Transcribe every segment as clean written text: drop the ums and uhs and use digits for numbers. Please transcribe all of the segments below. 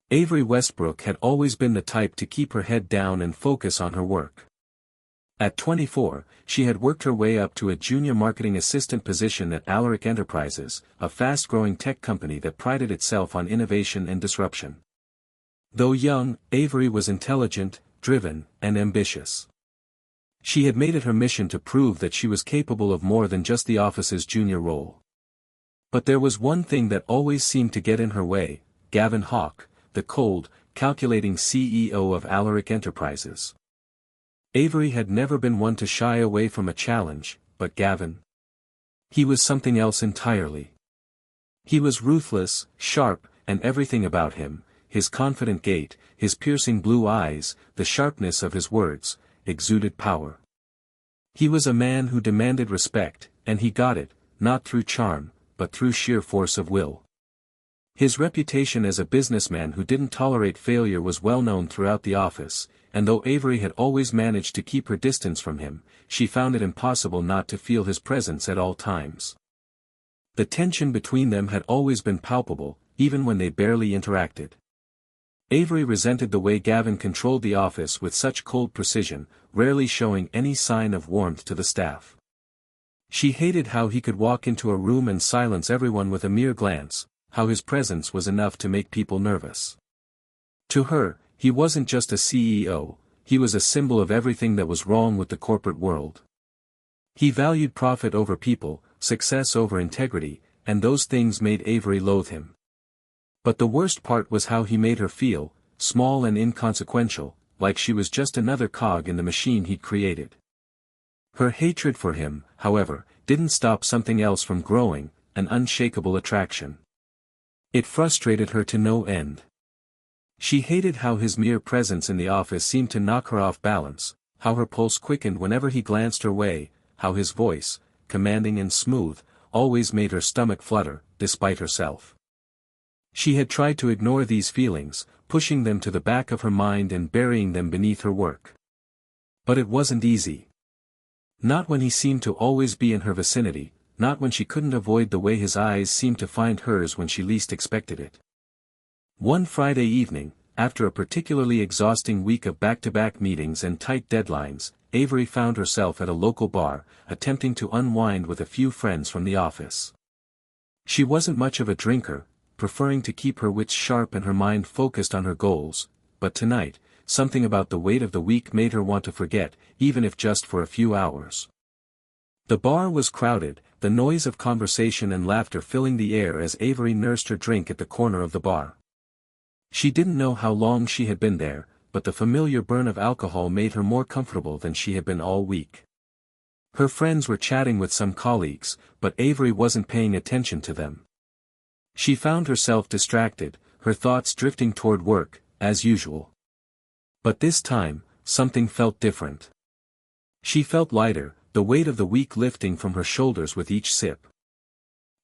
Avery Westbrook had always been the type to keep her head down and focus on her work. At 24, she had worked her way up to a junior marketing assistant position at Alaric Enterprises, a fast-growing tech company that prided itself on innovation and disruption. Though young, Avery was intelligent, driven, and ambitious. She had made it her mission to prove that she was capable of more than just the office's junior role. But there was one thing that always seemed to get in her way: Gavin Hawke, the cold, calculating CEO of Alaric Enterprises. Avery had never been one to shy away from a challenge, but Gavin? He was something else entirely. He was ruthless, sharp, and everything about him, his confident gait, his piercing blue eyes, the sharpness of his words, exuded power. He was a man who demanded respect, and he got it, not through charm, but through sheer force of will. His reputation as a businessman who didn't tolerate failure was well known throughout the office, and though Avery had always managed to keep her distance from him, she found it impossible not to feel his presence at all times. The tension between them had always been palpable, even when they barely interacted. Avery resented the way Gavin controlled the office with such cold precision, rarely showing any sign of warmth to the staff. She hated how he could walk into a room and silence everyone with a mere glance, how his presence was enough to make people nervous. To her, he wasn't just a CEO, he was a symbol of everything that was wrong with the corporate world. He valued profit over people, success over integrity, and those things made Avery loathe him. But the worst part was how he made her feel, small and inconsequential, like she was just another cog in the machine he'd created. Her hatred for him, however, didn't stop something else from growing, an unshakable attraction. It frustrated her to no end. She hated how his mere presence in the office seemed to knock her off balance, how her pulse quickened whenever he glanced her way, how his voice, commanding and smooth, always made her stomach flutter, despite herself. She had tried to ignore these feelings, pushing them to the back of her mind and burying them beneath her work. But it wasn't easy. Not when he seemed to always be in her vicinity, not when she couldn't avoid the way his eyes seemed to find hers when she least expected it. One Friday evening, after a particularly exhausting week of back-to-back meetings and tight deadlines, Avery found herself at a local bar, attempting to unwind with a few friends from the office. She wasn't much of a drinker, preferring to keep her wits sharp and her mind focused on her goals, but tonight, something about the weight of the week made her want to forget, even if just for a few hours. The bar was crowded, the noise of conversation and laughter filling the air as Avery nursed her drink at the corner of the bar. She didn't know how long she had been there, but the familiar burn of alcohol made her more comfortable than she had been all week. Her friends were chatting with some colleagues, but Avery wasn't paying attention to them. She found herself distracted, her thoughts drifting toward work, as usual. But this time, something felt different. She felt lighter, the weight of the week lifting from her shoulders with each sip.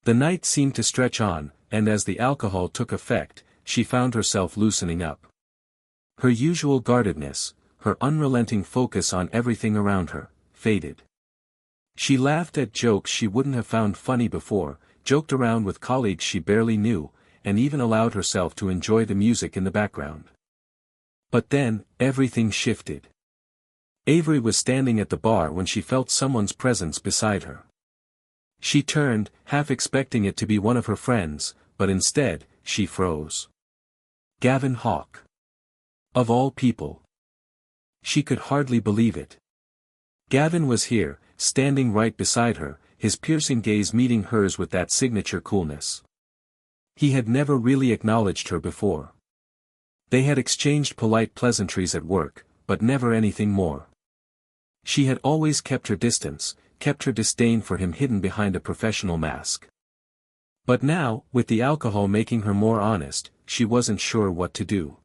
The night seemed to stretch on, and as the alcohol took effect, she found herself loosening up. Her usual guardedness, her unrelenting focus on everything around her, faded. She laughed at jokes she wouldn't have found funny before, joked around with colleagues she barely knew, and even allowed herself to enjoy the music in the background. But then, everything shifted. Avery was standing at the bar when she felt someone's presence beside her. She turned, half expecting it to be one of her friends, but instead, she froze. Gavin Hawke. Of all people. She could hardly believe it. Gavin was here, standing right beside her, his piercing gaze meeting hers with that signature coolness. He had never really acknowledged her before. They had exchanged polite pleasantries at work, but never anything more. She had always kept her distance, kept her disdain for him hidden behind a professional mask. But now, with the alcohol making her more honest, she wasn't sure what to do.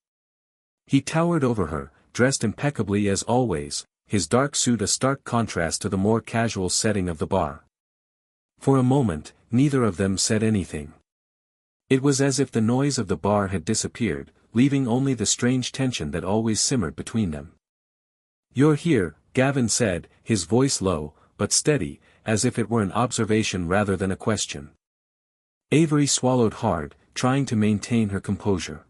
He towered over her, dressed impeccably as always, his dark suit a stark contrast to the more casual setting of the bar. For a moment, neither of them said anything. It was as if the noise of the bar had disappeared, leaving only the strange tension that always simmered between them. "You're here," Gavin said, his voice low, but steady, as if it were an observation rather than a question. Avery swallowed hard, trying to maintain her composure.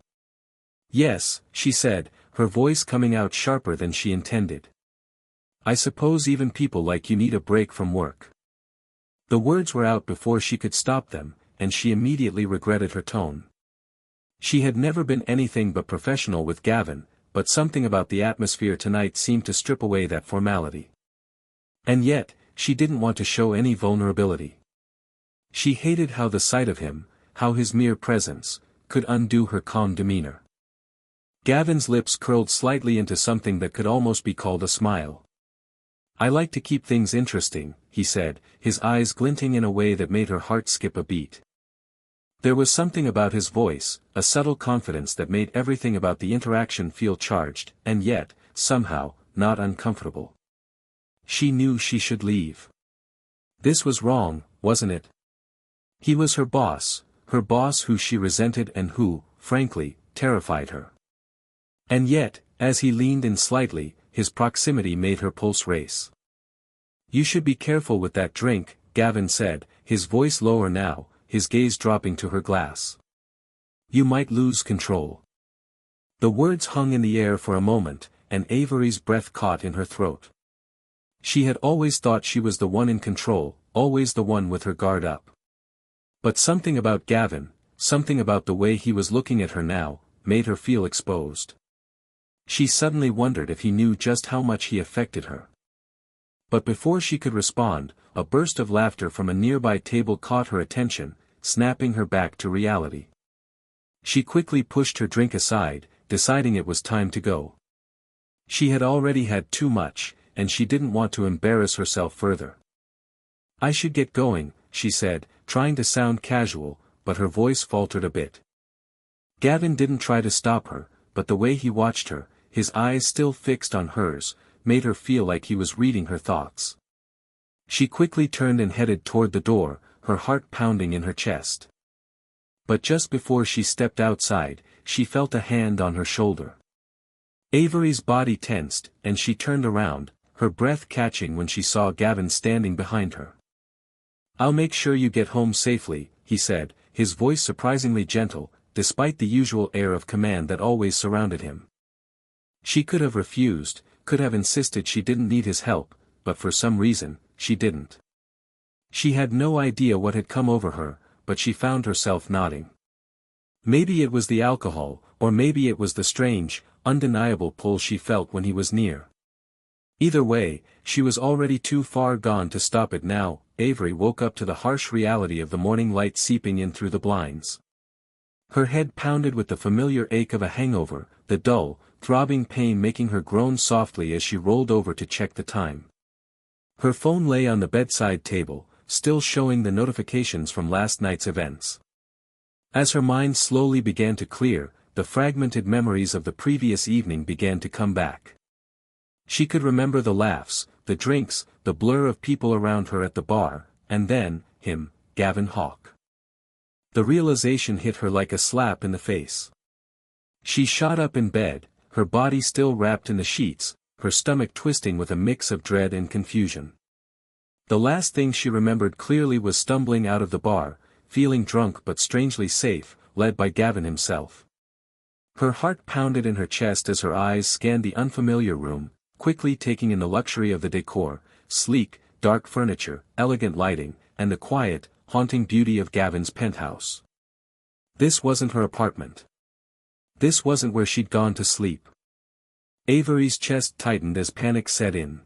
Yes, she said, her voice coming out sharper than she intended. I suppose even people like you need a break from work. The words were out before she could stop them, and she immediately regretted her tone. She had never been anything but professional with Gavin, but something about the atmosphere tonight seemed to strip away that formality. And yet, she didn't want to show any vulnerability. She hated how the sight of him, how his mere presence, could undo her calm demeanor. Gavin's lips curled slightly into something that could almost be called a smile. I like to keep things interesting, he said, his eyes glinting in a way that made her heart skip a beat. There was something about his voice, a subtle confidence that made everything about the interaction feel charged, and yet, somehow, not uncomfortable. She knew she should leave. This was wrong, wasn't it? He was her boss who she resented and who, frankly, terrified her. And yet, as he leaned in slightly, his proximity made her pulse race. You should be careful with that drink, Gavin said, his voice lower now, his gaze dropping to her glass. You might lose control. The words hung in the air for a moment, and Avery's breath caught in her throat. She had always thought she was the one in control, always the one with her guard up. But something about Gavin, something about the way he was looking at her now, made her feel exposed. She suddenly wondered if he knew just how much he affected her. But before she could respond, a burst of laughter from a nearby table caught her attention, snapping her back to reality. She quickly pushed her drink aside, deciding it was time to go. She had already had too much, and she didn't want to embarrass herself further. I should get going, she said, trying to sound casual, but her voice faltered a bit. Gavin didn't try to stop her, but the way he watched her, his eyes still fixed on hers, made her feel like he was reading her thoughts. She quickly turned and headed toward the door, her heart pounding in her chest. But just before she stepped outside, she felt a hand on her shoulder. Avery's body tensed, and she turned around, her breath catching when she saw Gavin standing behind her. I'll make sure you get home safely, he said, his voice surprisingly gentle, despite the usual air of command that always surrounded him. She could have refused, could have insisted she didn't need his help, but for some reason, she didn't. She had no idea what had come over her, but she found herself nodding. Maybe it was the alcohol, or maybe it was the strange, undeniable pull she felt when he was near. Either way, she was already too far gone to stop it now. Avery woke up to the harsh reality of the morning light seeping in through the blinds. Her head pounded with the familiar ache of a hangover, the dull, throbbing pain making her groan softly as she rolled over to check the time. Her phone lay on the bedside table, still showing the notifications from last night's events. As her mind slowly began to clear, the fragmented memories of the previous evening began to come back. She could remember the laughs, the drinks, the blur of people around her at the bar, and then, him, Gavin Hawke. The realization hit her like a slap in the face. She shot up in bed, her body still wrapped in the sheets, her stomach twisting with a mix of dread and confusion. The last thing she remembered clearly was stumbling out of the bar, feeling drunk but strangely safe, led by Gavin himself. Her heart pounded in her chest as her eyes scanned the unfamiliar room, quickly taking in the luxury of the decor, sleek, dark furniture, elegant lighting, and the quiet, haunting beauty of Gavin's penthouse. This wasn't her apartment. This wasn't where she'd gone to sleep. Avery's chest tightened as panic set in.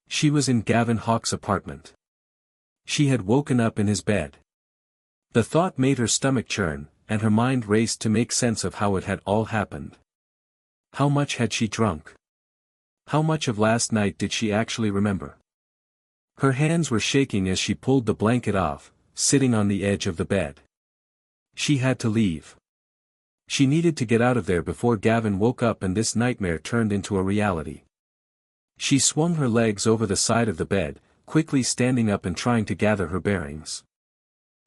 She was in Gavin Hawke's apartment. She had woken up in his bed. The thought made her stomach churn, and her mind raced to make sense of how it had all happened. How much had she drunk? How much of last night did she actually remember? Her hands were shaking as she pulled the blanket off, sitting on the edge of the bed. She had to leave. She needed to get out of there before Gavin woke up and this nightmare turned into a reality. She swung her legs over the side of the bed, quickly standing up and trying to gather her bearings.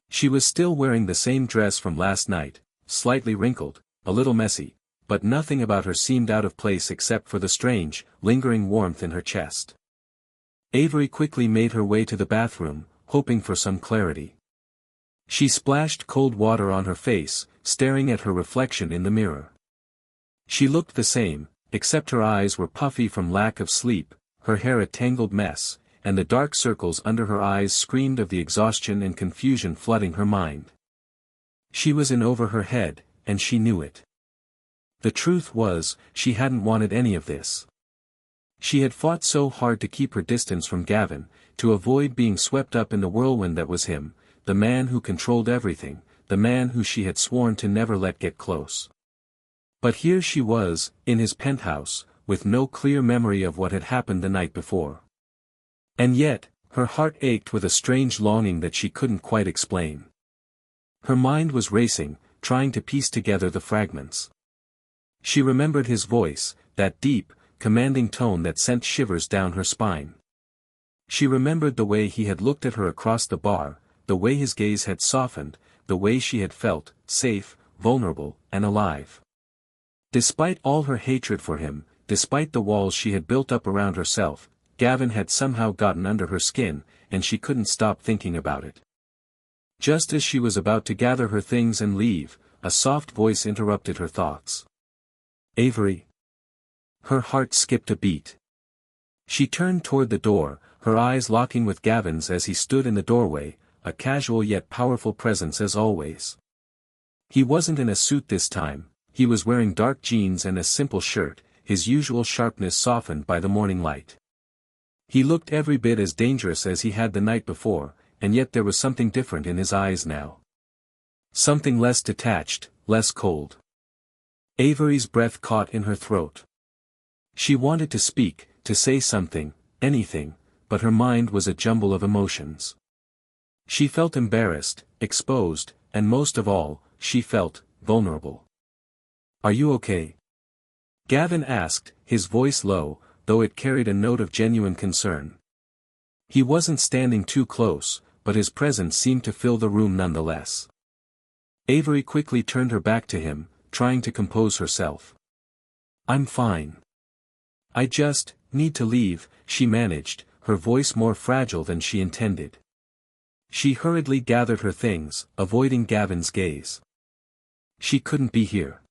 She was still wearing the same dress from last night, slightly wrinkled, a little messy, but nothing about her seemed out of place except for the strange, lingering warmth in her chest. Avery quickly made her way to the bathroom, hoping for some clarity. She splashed cold water on her face, staring at her reflection in the mirror. She looked the same, except her eyes were puffy from lack of sleep, her hair a tangled mess, and the dark circles under her eyes screamed of the exhaustion and confusion flooding her mind. She was in over her head, and she knew it. The truth was, she hadn't wanted any of this. She had fought so hard to keep her distance from Gavin, to avoid being swept up in the whirlwind that was him, the man who controlled everything, the man who she had sworn to never let get close. But here she was, in his penthouse, with no clear memory of what had happened the night before. And yet, her heart ached with a strange longing that she couldn't quite explain. Her mind was racing, trying to piece together the fragments. She remembered his voice, that deep, commanding tone that sent shivers down her spine. She remembered the way he had looked at her across the bar, the way his gaze had softened, the way she had felt, safe, vulnerable, and alive. Despite all her hatred for him, despite the walls she had built up around herself, Gavin had somehow gotten under her skin, and she couldn't stop thinking about it. Just as she was about to gather her things and leave, a soft voice interrupted her thoughts. "Avery." Her heart skipped a beat. She turned toward the door, her eyes locking with Gavin's as he stood in the doorway, a casual yet powerful presence as always. He wasn't in a suit this time, he was wearing dark jeans and a simple shirt, his usual sharpness softened by the morning light. He looked every bit as dangerous as he had the night before, and yet there was something different in his eyes now. Something less detached, less cold. Avery's breath caught in her throat. She wanted to speak, to say something, anything, but her mind was a jumble of emotions. She felt embarrassed, exposed, and most of all, she felt vulnerable. "Are you okay?" Gavin asked, his voice low, though it carried a note of genuine concern. He wasn't standing too close, but his presence seemed to fill the room nonetheless. Avery quickly turned her back to him, trying to compose herself. "I'm fine. I just need to leave," she managed, her voice more fragile than she intended. She hurriedly gathered her things, avoiding Gavin's gaze. She couldn't be here.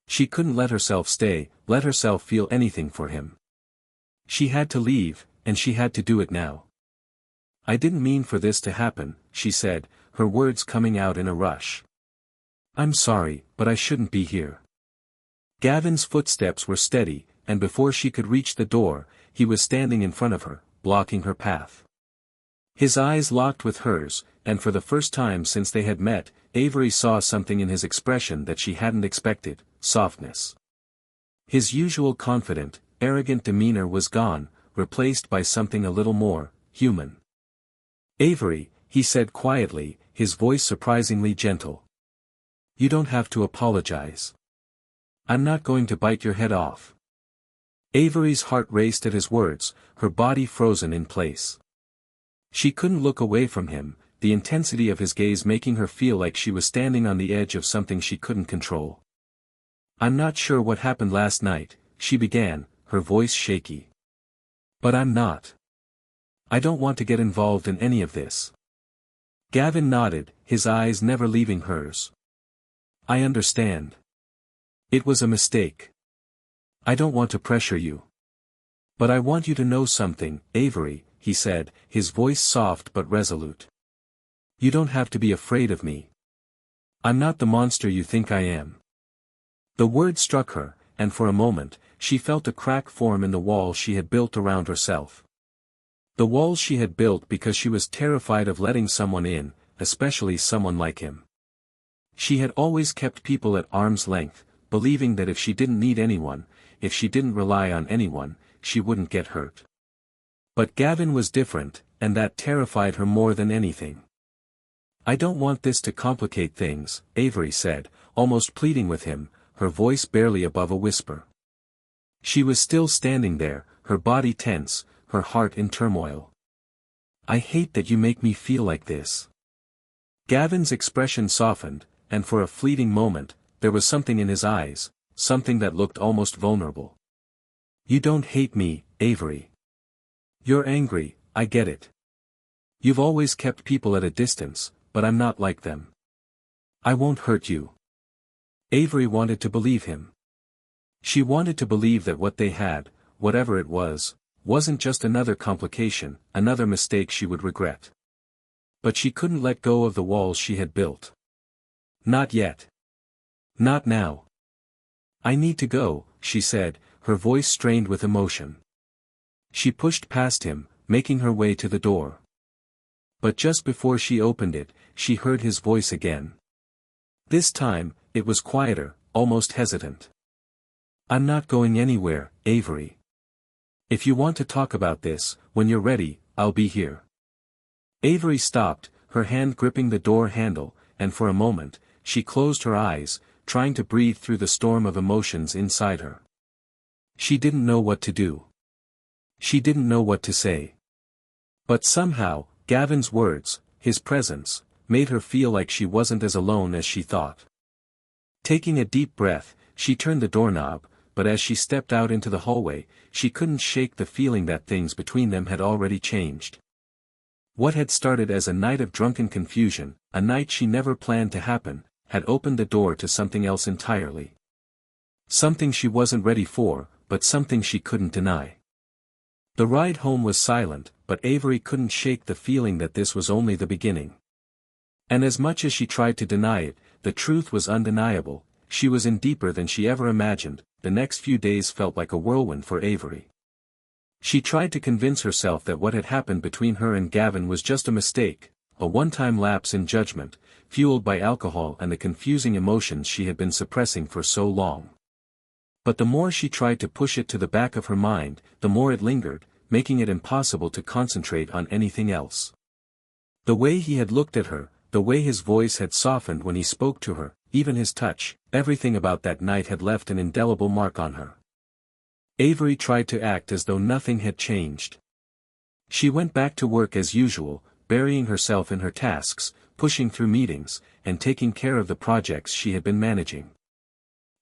She couldn't let herself stay, let herself feel anything for him. She had to leave, and she had to do it now. "I didn't mean for this to happen," she said, her words coming out in a rush. "I'm sorry, but I shouldn't be here." Gavin's footsteps were steady, and before she could reach the door, he was standing in front of her, blocking her path. His eyes locked with hers, and for the first time since they had met, Avery saw something in his expression that she hadn't expected: softness. His usual confident, arrogant demeanor was gone, replaced by something a little more human. "Avery," he said quietly, his voice surprisingly gentle. "You don't have to apologize. I'm not going to bite your head off." Avery's heart raced at his words, her body frozen in place. She couldn't look away from him, the intensity of his gaze making her feel like she was standing on the edge of something she couldn't control. "I'm not sure what happened last night," she began, her voice shaky. "But I'm not. I don't want to get involved in any of this." Gavin nodded, his eyes never leaving hers. "I understand. It was a mistake. I don't want to pressure you. But I want you to know something, Avery," he said, his voice soft but resolute. "You don't have to be afraid of me. I'm not the monster you think I am." The word struck her, and for a moment, she felt a crack form in the wall she had built around herself. The walls she had built because she was terrified of letting someone in, especially someone like him. She had always kept people at arm's length, believing that if she didn't need anyone, if she didn't rely on anyone, she wouldn't get hurt. But Gavin was different, and that terrified her more than anything. "I don't want this to complicate things," Avery said, almost pleading with him, her voice barely above a whisper. She was still standing there, her body tense, her heart in turmoil. "I hate that you make me feel like this." Gavin's expression softened, and for a fleeting moment, there was something in his eyes, something that looked almost vulnerable. "You don't hate me, Avery. You're angry, I get it. You've always kept people at a distance, but I'm not like them. I won't hurt you." Avery wanted to believe him. She wanted to believe that what they had, whatever it was, wasn't just another complication, another mistake she would regret. But she couldn't let go of the walls she had built. Not yet. Not now. I need to go, she said, her voice strained with emotion. She pushed past him, making her way to the door. But just before she opened it, she heard his voice again. This time, it was quieter, almost hesitant. I'm not going anywhere, Avery. If you want to talk about this, when you're ready, I'll be here. Avery stopped, her hand gripping the door handle, and for a moment, she closed her eyes, trying to breathe through the storm of emotions inside her. She didn't know what to do. She didn't know what to say. But somehow, Gavin's words, his presence, made her feel like she wasn't as alone as she thought. Taking a deep breath, she turned the doorknob, but as she stepped out into the hallway, she couldn't shake the feeling that things between them had already changed. What had started as a night of drunken confusion, a night she never planned to happen, had opened the door to something else entirely. Something she wasn't ready for, but something she couldn't deny. The ride home was silent, but Avery couldn't shake the feeling that this was only the beginning. And as much as she tried to deny it, the truth was undeniable. She was in deeper than she ever imagined. The next few days felt like a whirlwind for Avery. She tried to convince herself that what had happened between her and Gavin was just a mistake, a one-time lapse in judgment, fueled by alcohol and the confusing emotions she had been suppressing for so long. But the more she tried to push it to the back of her mind, the more it lingered, making it impossible to concentrate on anything else. The way he had looked at her, the way his voice had softened when he spoke to her, even his touch, everything about that night had left an indelible mark on her. Avery tried to act as though nothing had changed. She went back to work as usual, burying herself in her tasks, pushing through meetings, and taking care of the projects she had been managing.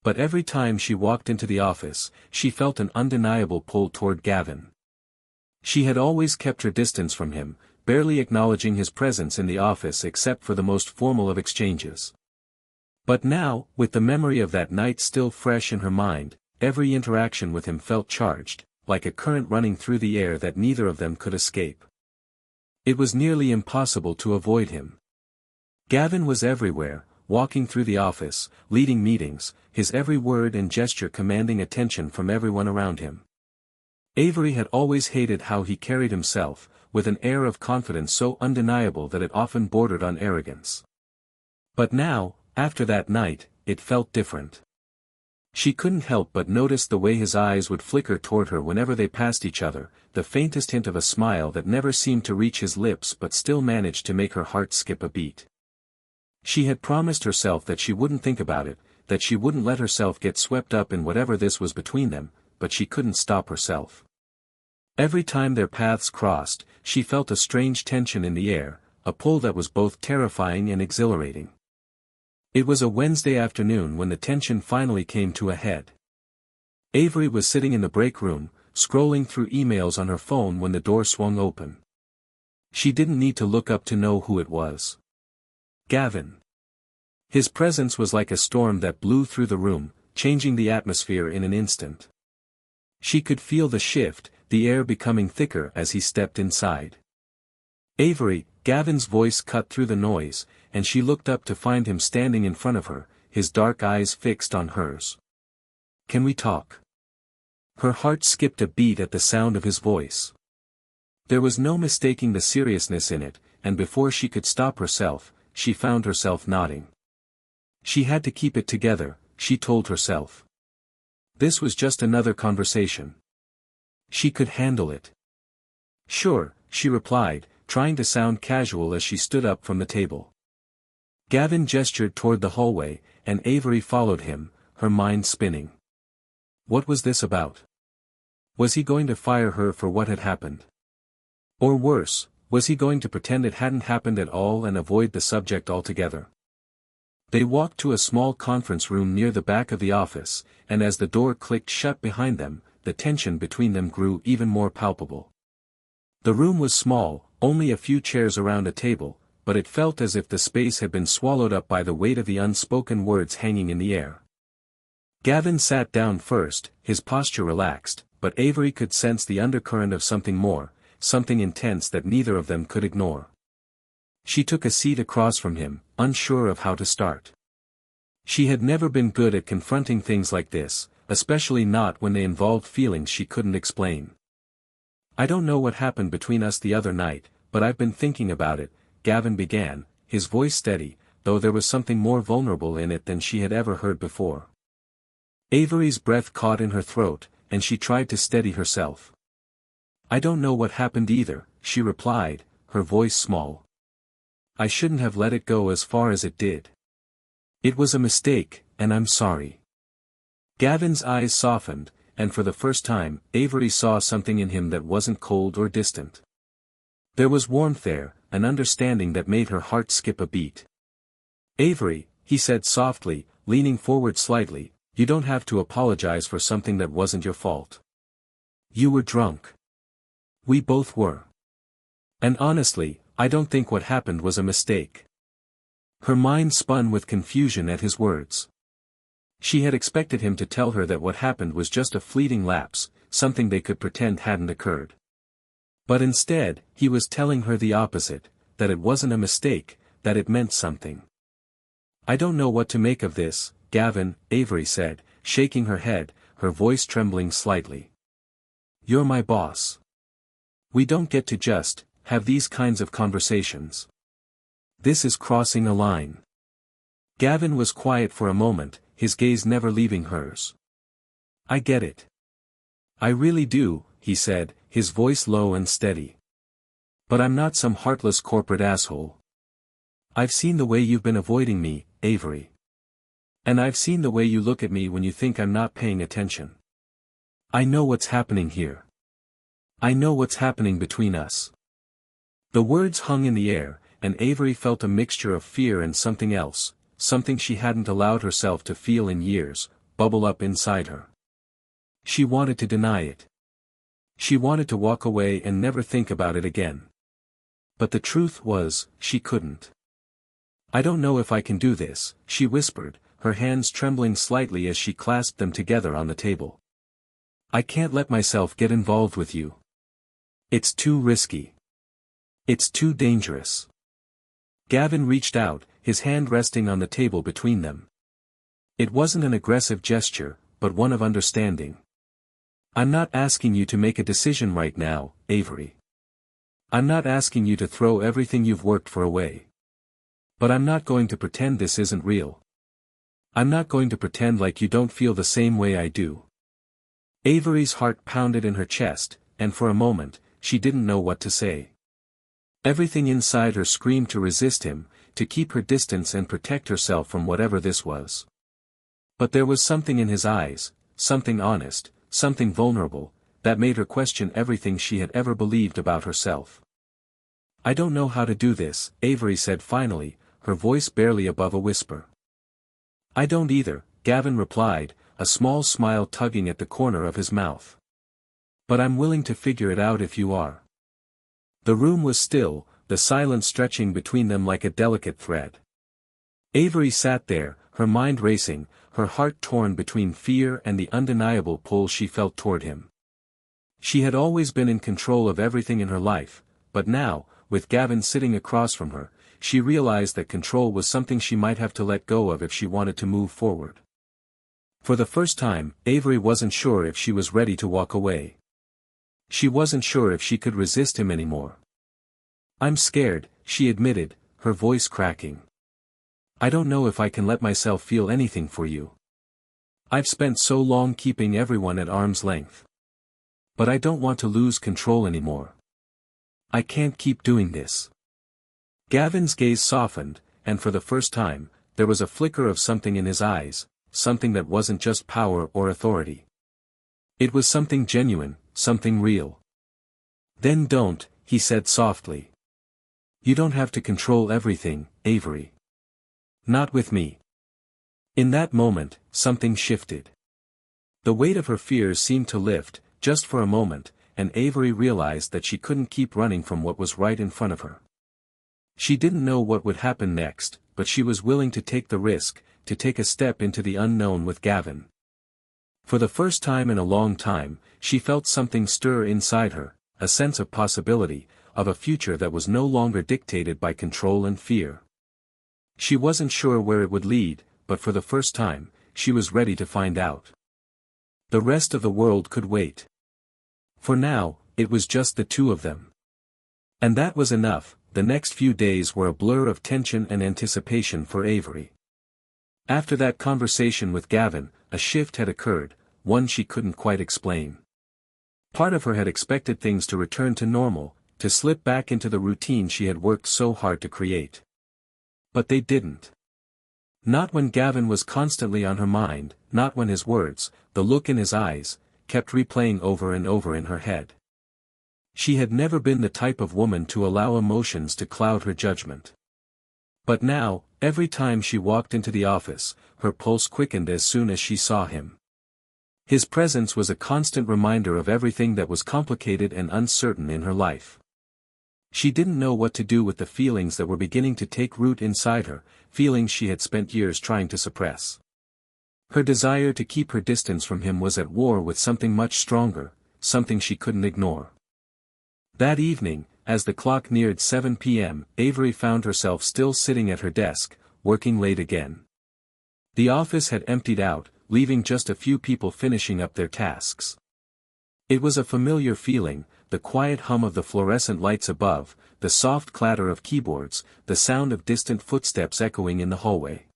But every time she walked into the office, she felt an undeniable pull toward Gavin. She had always kept her distance from him, barely acknowledging his presence in the office except for the most formal of exchanges. But now, with the memory of that night still fresh in her mind, every interaction with him felt charged, like a current running through the air that neither of them could escape. It was nearly impossible to avoid him. Gavin was everywhere, walking through the office, leading meetings, his every word and gesture commanding attention from everyone around him. Avery had always hated how he carried himself, with an air of confidence so undeniable that it often bordered on arrogance. But now, after that night, it felt different. She couldn't help but notice the way his eyes would flicker toward her whenever they passed each other, the faintest hint of a smile that never seemed to reach his lips but still managed to make her heart skip a beat. She had promised herself that she wouldn't think about it, that she wouldn't let herself get swept up in whatever this was between them, but she couldn't stop herself. Every time their paths crossed, she felt a strange tension in the air, a pull that was both terrifying and exhilarating. It was a Wednesday afternoon when the tension finally came to a head. Avery was sitting in the break room, scrolling through emails on her phone when the door swung open. She didn't need to look up to know who it was. Gavin. His presence was like a storm that blew through the room, changing the atmosphere in an instant. She could feel the shift, the air becoming thicker as he stepped inside. Avery, Gavin's voice cut through the noise, and she looked up to find him standing in front of her, his dark eyes fixed on hers. Can we talk? Her heart skipped a beat at the sound of his voice. There was no mistaking the seriousness in it, and before she could stop herself, she found herself nodding. She had to keep it together, she told herself. This was just another conversation. She could handle it. Sure, she replied, trying to sound casual as she stood up from the table. Gavin gestured toward the hallway, and Avery followed him, her mind spinning. What was this about? Was he going to fire her for what had happened? Or worse, was he going to pretend it hadn't happened at all and avoid the subject altogether? They walked to a small conference room near the back of the office, and as the door clicked shut behind them, the tension between them grew even more palpable. The room was small, only a few chairs around a table, but it felt as if the space had been swallowed up by the weight of the unspoken words hanging in the air. Gavin sat down first, his posture relaxed, but Avery could sense the undercurrent of something more, something intense that neither of them could ignore. She took a seat across from him, unsure of how to start. She had never been good at confronting things like this, especially not when they involved feelings she couldn't explain. "I don't know what happened between us the other night, but I've been thinking about it," Gavin began, his voice steady, though there was something more vulnerable in it than she had ever heard before. Avery's breath caught in her throat, and she tried to steady herself. "I don't know what happened either," she replied, her voice small. "I shouldn't have let it go as far as it did. It was a mistake, and I'm sorry." Gavin's eyes softened, and for the first time, Avery saw something in him that wasn't cold or distant. There was warmth there, an understanding that made her heart skip a beat. "Avery," he said softly, leaning forward slightly, "you don't have to apologize for something that wasn't your fault. You were drunk. We both were. And honestly, I don't think what happened was a mistake." Her mind spun with confusion at his words. She had expected him to tell her that what happened was just a fleeting lapse, something they could pretend hadn't occurred. But instead, he was telling her the opposite, that it wasn't a mistake, that it meant something. "I don't know what to make of this, Gavin," Avery said, shaking her head, her voice trembling slightly. "You're my boss. We don't get to just have these kinds of conversations. This is crossing a line." Gavin was quiet for a moment, his gaze never leaving hers. "I get it. I really do," he said, his voice low and steady. "But I'm not some heartless corporate asshole. I've seen the way you've been avoiding me, Avery. And I've seen the way you look at me when you think I'm not paying attention. I know what's happening here. I know what's happening between us." The words hung in the air, and Avery felt a mixture of fear and something else, something she hadn't allowed herself to feel in years, bubble up inside her. She wanted to deny it. She wanted to walk away and never think about it again. But the truth was, she couldn't. "I don't know if I can do this," she whispered, her hands trembling slightly as she clasped them together on the table. "I can't let myself get involved with you. It's too risky. It's too dangerous." Gavin reached out, his hand resting on the table between them. It wasn't an aggressive gesture, but one of understanding. "I'm not asking you to make a decision right now, Avery. I'm not asking you to throw everything you've worked for away. But I'm not going to pretend this isn't real. I'm not going to pretend like you don't feel the same way I do." Avery's heart pounded in her chest, and for a moment, she didn't know what to say. Everything inside her screamed to resist him, to keep her distance and protect herself from whatever this was. But there was something in his eyes, something honest, something vulnerable, that made her question everything she had ever believed about herself. "I don't know how to do this," Avery said finally, her voice barely above a whisper. "I don't either," Gavin replied, a small smile tugging at the corner of his mouth. "But I'm willing to figure it out if you are." The room was still, the silence stretching between them like a delicate thread. Avery sat there, her mind racing, her heart torn between fear and the undeniable pull she felt toward him. She had always been in control of everything in her life, but now, with Gavin sitting across from her, she realized that control was something she might have to let go of if she wanted to move forward. For the first time, Avery wasn't sure if she was ready to walk away. She wasn't sure if she could resist him anymore. "I'm scared," she admitted, her voice cracking. "I don't know if I can let myself feel anything for you. I've spent so long keeping everyone at arm's length. But I don't want to lose control anymore. I can't keep doing this." Gavin's gaze softened, and for the first time, there was a flicker of something in his eyes, something that wasn't just power or authority. It was something genuine, something real. "Then don't," he said softly. "You don't have to control everything, Avery. Not with me." In that moment, something shifted. The weight of her fears seemed to lift, just for a moment, and Avery realized that she couldn't keep running from what was right in front of her. She didn't know what would happen next, but she was willing to take the risk, to take a step into the unknown with Gavin. For the first time in a long time, she felt something stir inside her, a sense of possibility, of a future that was no longer dictated by control and fear. She wasn't sure where it would lead, but for the first time, she was ready to find out. The rest of the world could wait. For now, it was just the two of them. And that was enough. The next few days were a blur of tension and anticipation for Avery. After that conversation with Gavin, a shift had occurred, one she couldn't quite explain. Part of her had expected things to return to normal, to slip back into the routine she had worked so hard to create. But they didn't. Not when Gavin was constantly on her mind, not when his words, the look in his eyes, kept replaying over and over in her head. She had never been the type of woman to allow emotions to cloud her judgment. But now, every time she walked into the office, her pulse quickened as soon as she saw him. His presence was a constant reminder of everything that was complicated and uncertain in her life. She didn't know what to do with the feelings that were beginning to take root inside her, feelings she had spent years trying to suppress. Her desire to keep her distance from him was at war with something much stronger, something she couldn't ignore. That evening, as the clock neared 7 p.m., Avery found herself still sitting at her desk, working late again. The office had emptied out, leaving just a few people finishing up their tasks. It was a familiar feeling, the quiet hum of the fluorescent lights above, the soft clatter of keyboards, the sound of distant footsteps echoing in the hallway.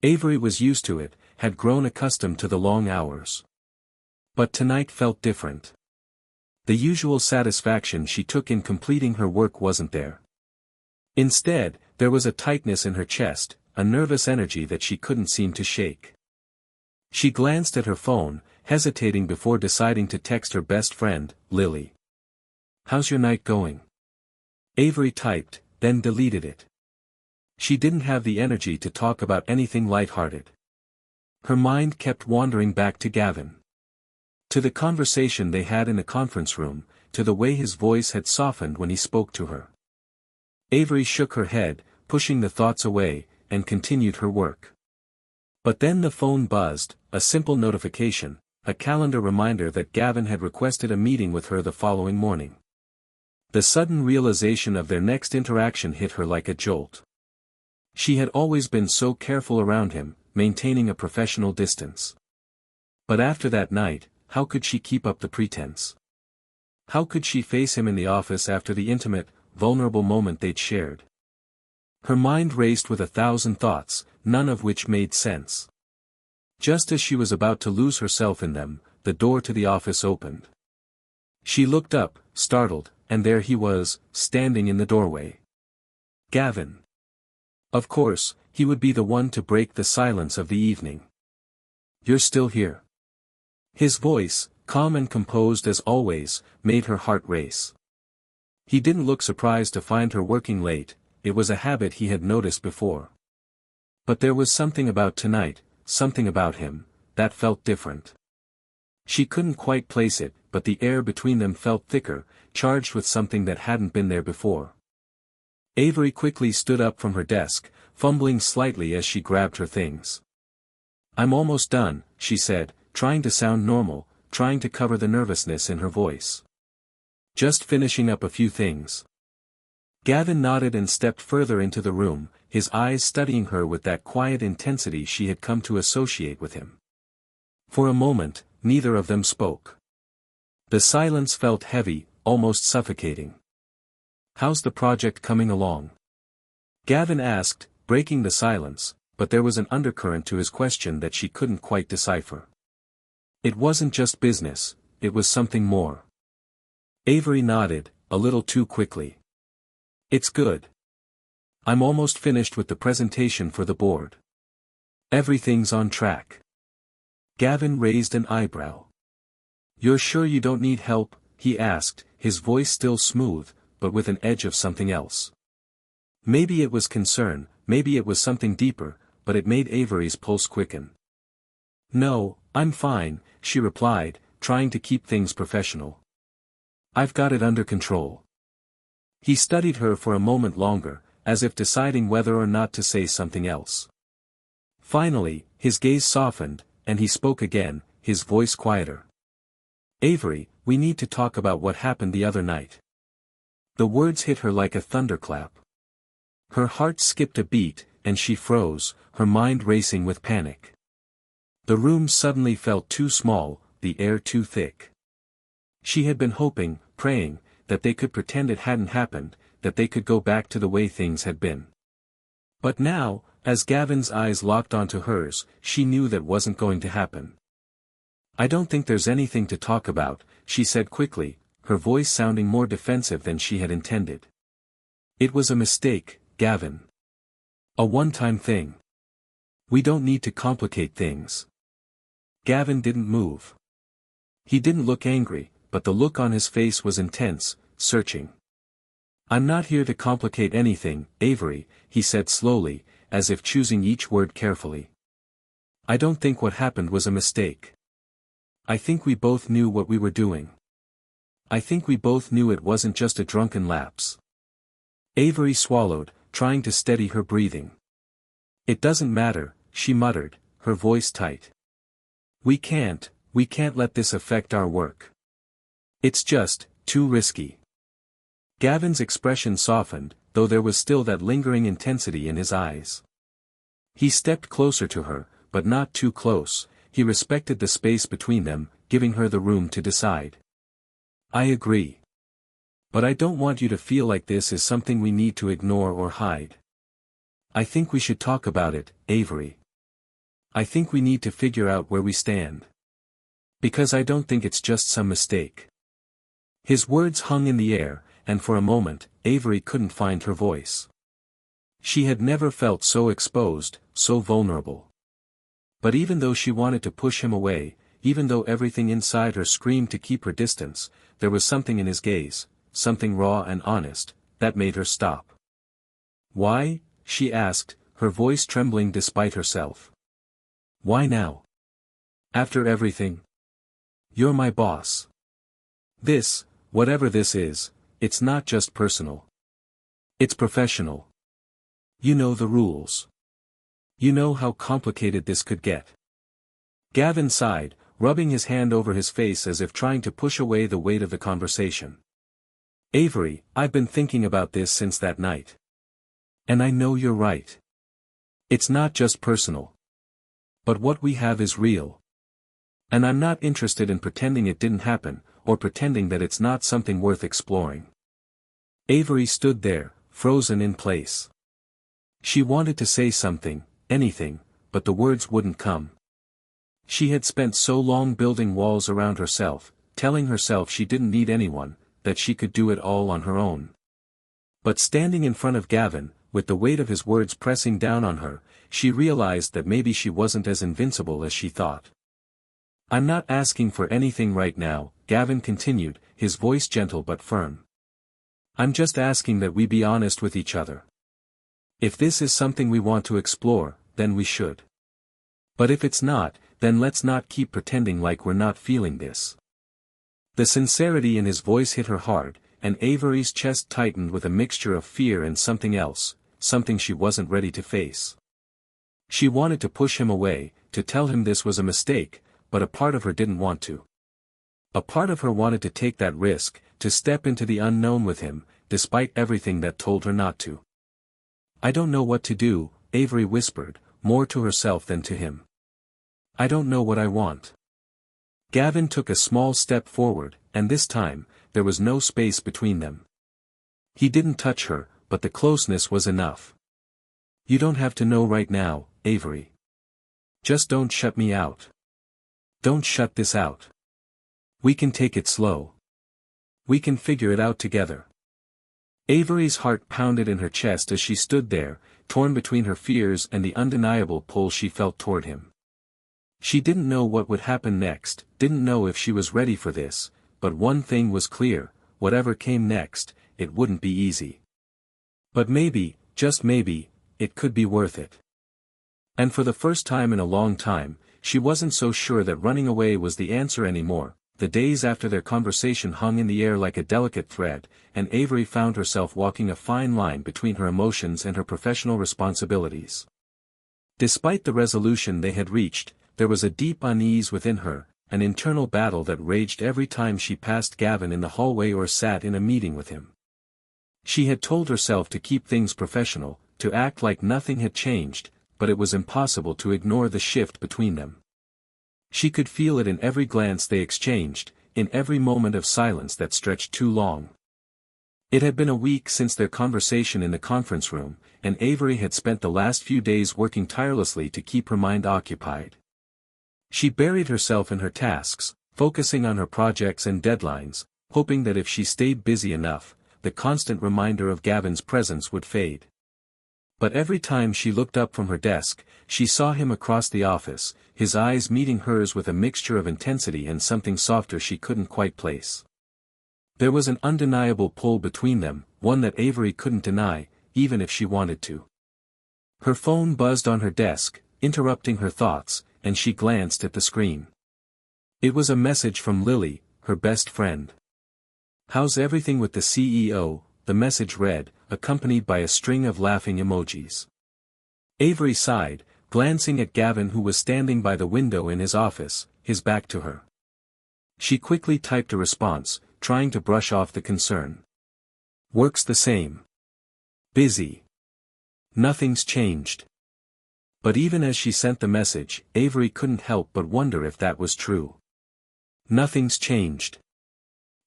Avery was used to it, had grown accustomed to the long hours. But tonight felt different. The usual satisfaction she took in completing her work wasn't there. Instead, there was a tightness in her chest, a nervous energy that she couldn't seem to shake. She glanced at her phone, hesitating before deciding to text her best friend, Lily. "How's your night going?" Avery typed, then deleted it. She didn't have the energy to talk about anything lighthearted. Her mind kept wandering back to Gavin. To the conversation they had in the conference room, to the way his voice had softened when he spoke to her. Avery shook her head, pushing the thoughts away, and continued her work. But then the phone buzzed, a simple notification, a calendar reminder that Gavin had requested a meeting with her the following morning. The sudden realization of their next interaction hit her like a jolt. She had always been so careful around him, maintaining a professional distance. But after that night, how could she keep up the pretense? How could she face him in the office after the intimate, vulnerable moment they'd shared? Her mind raced with 1,000 thoughts, none of which made sense. Just as she was about to lose herself in them, the door to the office opened. She looked up, startled, and there he was, standing in the doorway. Gavin. Of course, he would be the one to break the silence of the evening. "You're still here." His voice, calm and composed as always, made her heart race. He didn't look surprised to find her working late, it was a habit he had noticed before. But there was something about tonight, something about him, that felt different. She couldn't quite place it, but the air between them felt thicker, charged with something that hadn't been there before. Avery quickly stood up from her desk, fumbling slightly as she grabbed her things. "I'm almost done," she said, trying to sound normal, trying to cover the nervousness in her voice. "Just finishing up a few things." Gavin nodded and stepped further into the room, his eyes studying her with that quiet intensity she had come to associate with him. For a moment, neither of them spoke. The silence felt heavy, almost suffocating. "How's the project coming along?" Gavin asked, breaking the silence, but there was an undercurrent to his question that she couldn't quite decipher. It wasn't just business, it was something more. Avery nodded, a little too quickly. "It's good. I'm almost finished with the presentation for the board. Everything's on track." Gavin raised an eyebrow. "You're sure you don't need help?" he asked, his voice still smooth, but with an edge of something else. Maybe it was concern, maybe it was something deeper, but it made Avery's pulse quicken. "No, I'm fine," she replied, trying to keep things professional. "I've got it under control." He studied her for a moment longer, as if deciding whether or not to say something else. Finally, his gaze softened, and he spoke again, his voice quieter. "Avery, we need to talk about what happened the other night." The words hit her like a thunderclap. Her heart skipped a beat, and she froze, her mind racing with panic. The room suddenly felt too small, the air too thick. She had been hoping, praying, that they could pretend it hadn't happened, that they could go back to the way things had been. But now, as Gavin's eyes locked onto hers, she knew that wasn't going to happen. "I don't think there's anything to talk about," she said quickly, her voice sounding more defensive than she had intended. "It was a mistake, Gavin. A one-time thing. We don't need to complicate things." Gavin didn't move. He didn't look angry, but the look on his face was intense, searching. "I'm not here to complicate anything, Avery," he said slowly, as if choosing each word carefully. "I don't think what happened was a mistake. I think we both knew what we were doing. I think we both knew it wasn't just a drunken lapse." Avery swallowed, trying to steady her breathing. "It doesn't matter," she muttered, her voice tight. We can't let this affect our work. It's just, too risky." Gavin's expression softened, though there was still that lingering intensity in his eyes. He stepped closer to her, but not too close. He respected the space between them, giving her the room to decide. "I agree. But I don't want you to feel like this is something we need to ignore or hide. I think we should talk about it, Avery. I think we need to figure out where we stand. Because I don't think it's just some mistake." His words hung in the air, and for a moment, Avery couldn't find her voice. She had never felt so exposed, so vulnerable. But even though she wanted to push him away, even though everything inside her screamed to keep her distance, there was something in his gaze, something raw and honest, that made her stop. "Why?" she asked, her voice trembling despite herself. "Why now? After everything? You're my boss. This, whatever this is, it's not just personal. It's professional. You know the rules. You know how complicated this could get." Gavin sighed, rubbing his hand over his face as if trying to push away the weight of the conversation. "Avery, I've been thinking about this since that night. And I know you're right. It's not just personal. But what we have is real. And I'm not interested in pretending it didn't happen, or pretending that it's not something worth exploring." Avery stood there, frozen in place. She wanted to say something, anything, but the words wouldn't come. She had spent so long building walls around herself, telling herself she didn't need anyone, that she could do it all on her own. But standing in front of Gavin, with the weight of his words pressing down on her, she realized that maybe she wasn't as invincible as she thought. "I'm not asking for anything right now," Gavin continued, his voice gentle but firm. "I'm just asking that we be honest with each other. If this is something we want to explore, then we should. But if it's not, then let's not keep pretending like we're not feeling this." The sincerity in his voice hit her hard, and Avery's chest tightened with a mixture of fear and something else, something she wasn't ready to face. She wanted to push him away, to tell him this was a mistake, but a part of her didn't want to. A part of her wanted to take that risk, to step into the unknown with him, despite everything that told her not to. "I don't know what to do," Avery whispered, more to herself than to him. "I don't know what I want." Gavin took a small step forward, and this time, there was no space between them. He didn't touch her, but the closeness was enough. "You don't have to know right now, Avery. Just don't shut me out. Don't shut this out. We can take it slow. We can figure it out together." Avery's heart pounded in her chest as she stood there, torn between her fears and the undeniable pull she felt toward him. She didn't know what would happen next, didn't know if she was ready for this, but one thing was clear, whatever came next, it wouldn't be easy. But maybe, just maybe, it could be worth it. And for the first time in a long time, she wasn't so sure that running away was the answer anymore. The days after their conversation hung in the air like a delicate thread, and Avery found herself walking a fine line between her emotions and her professional responsibilities. Despite the resolution they had reached, there was a deep unease within her, an internal battle that raged every time she passed Gavin in the hallway or sat in a meeting with him. She had told herself to keep things professional, to act like nothing had changed, but it was impossible to ignore the shift between them. She could feel it in every glance they exchanged, in every moment of silence that stretched too long. It had been a week since their conversation in the conference room, and Avery had spent the last few days working tirelessly to keep her mind occupied. She buried herself in her tasks, focusing on her projects and deadlines, hoping that if she stayed busy enough, the constant reminder of Gavin's presence would fade. But every time she looked up from her desk, she saw him across the office, his eyes meeting hers with a mixture of intensity and something softer she couldn't quite place. There was an undeniable pull between them, one that Avery couldn't deny, even if she wanted to. Her phone buzzed on her desk, interrupting her thoughts, and she glanced at the screen. It was a message from Lily, her best friend. "How's everything with the CEO?" the message read, accompanied by a string of laughing emojis. Avery sighed, glancing at Gavin who was standing by the window in his office, his back to her. She quickly typed a response, trying to brush off the concern. "Works the same. Busy. Nothing's changed." But even as she sent the message, Avery couldn't help but wonder if that was true. Nothing's changed.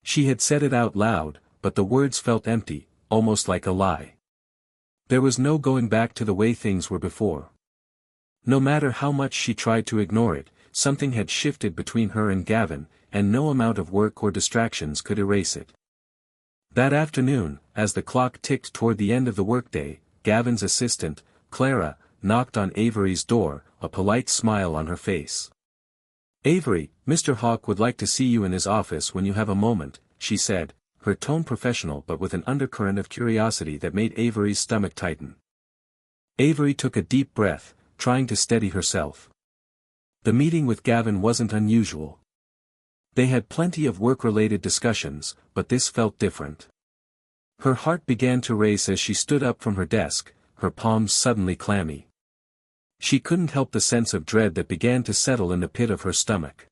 She had said it out loud, but the words felt empty, almost like a lie. There was no going back to the way things were before. No matter how much she tried to ignore it, something had shifted between her and Gavin, and no amount of work or distractions could erase it. That afternoon, as the clock ticked toward the end of the workday, Gavin's assistant, Clara, knocked on Avery's door, a polite smile on her face. "Avery, Mr. Hawke would like to see you in his office when you have a moment," she said, her tone professional but with an undercurrent of curiosity that made Avery's stomach tighten. Avery took a deep breath, trying to steady herself. The meeting with Gavin wasn't unusual. They had plenty of work-related discussions, but this felt different. Her heart began to race as she stood up from her desk, her palms suddenly clammy. She couldn't help the sense of dread that began to settle in the pit of her stomach.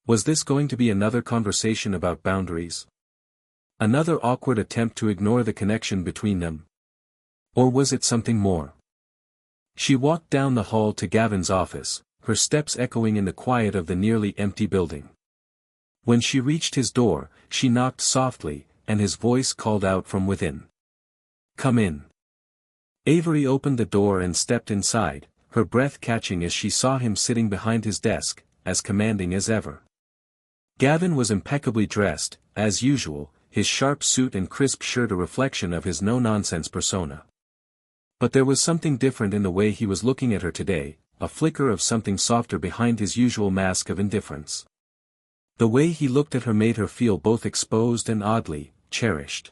Was this going to be another conversation about boundaries? Another awkward attempt to ignore the connection between them? Or was it something more? She walked down the hall to Gavin's office, her steps echoing in the quiet of the nearly empty building. When she reached his door, she knocked softly, and his voice called out from within. "Come in." Avery opened the door and stepped inside, her breath catching as she saw him sitting behind his desk, as commanding as ever. Gavin was impeccably dressed, as usual, his sharp suit and crisp shirt a reflection of his no-nonsense persona. But there was something different in the way he was looking at her today, a flicker of something softer behind his usual mask of indifference. The way he looked at her made her feel both exposed and oddly cherished.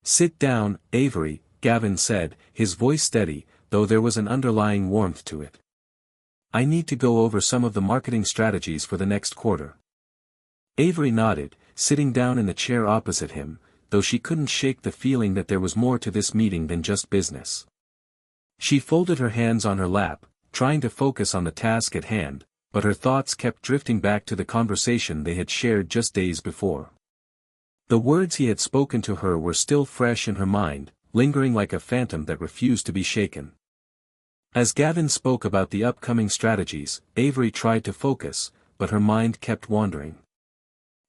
"Sit down, Avery," Gavin said, his voice steady, though there was an underlying warmth to it. "I need to go over some of the marketing strategies for the next quarter." Avery nodded, sitting down in the chair opposite him, though she couldn't shake the feeling that there was more to this meeting than just business. She folded her hands on her lap, trying to focus on the task at hand, but her thoughts kept drifting back to the conversation they had shared just days before. The words he had spoken to her were still fresh in her mind, lingering like a phantom that refused to be shaken. As Gavin spoke about the upcoming strategies, Avery tried to focus, but her mind kept wandering.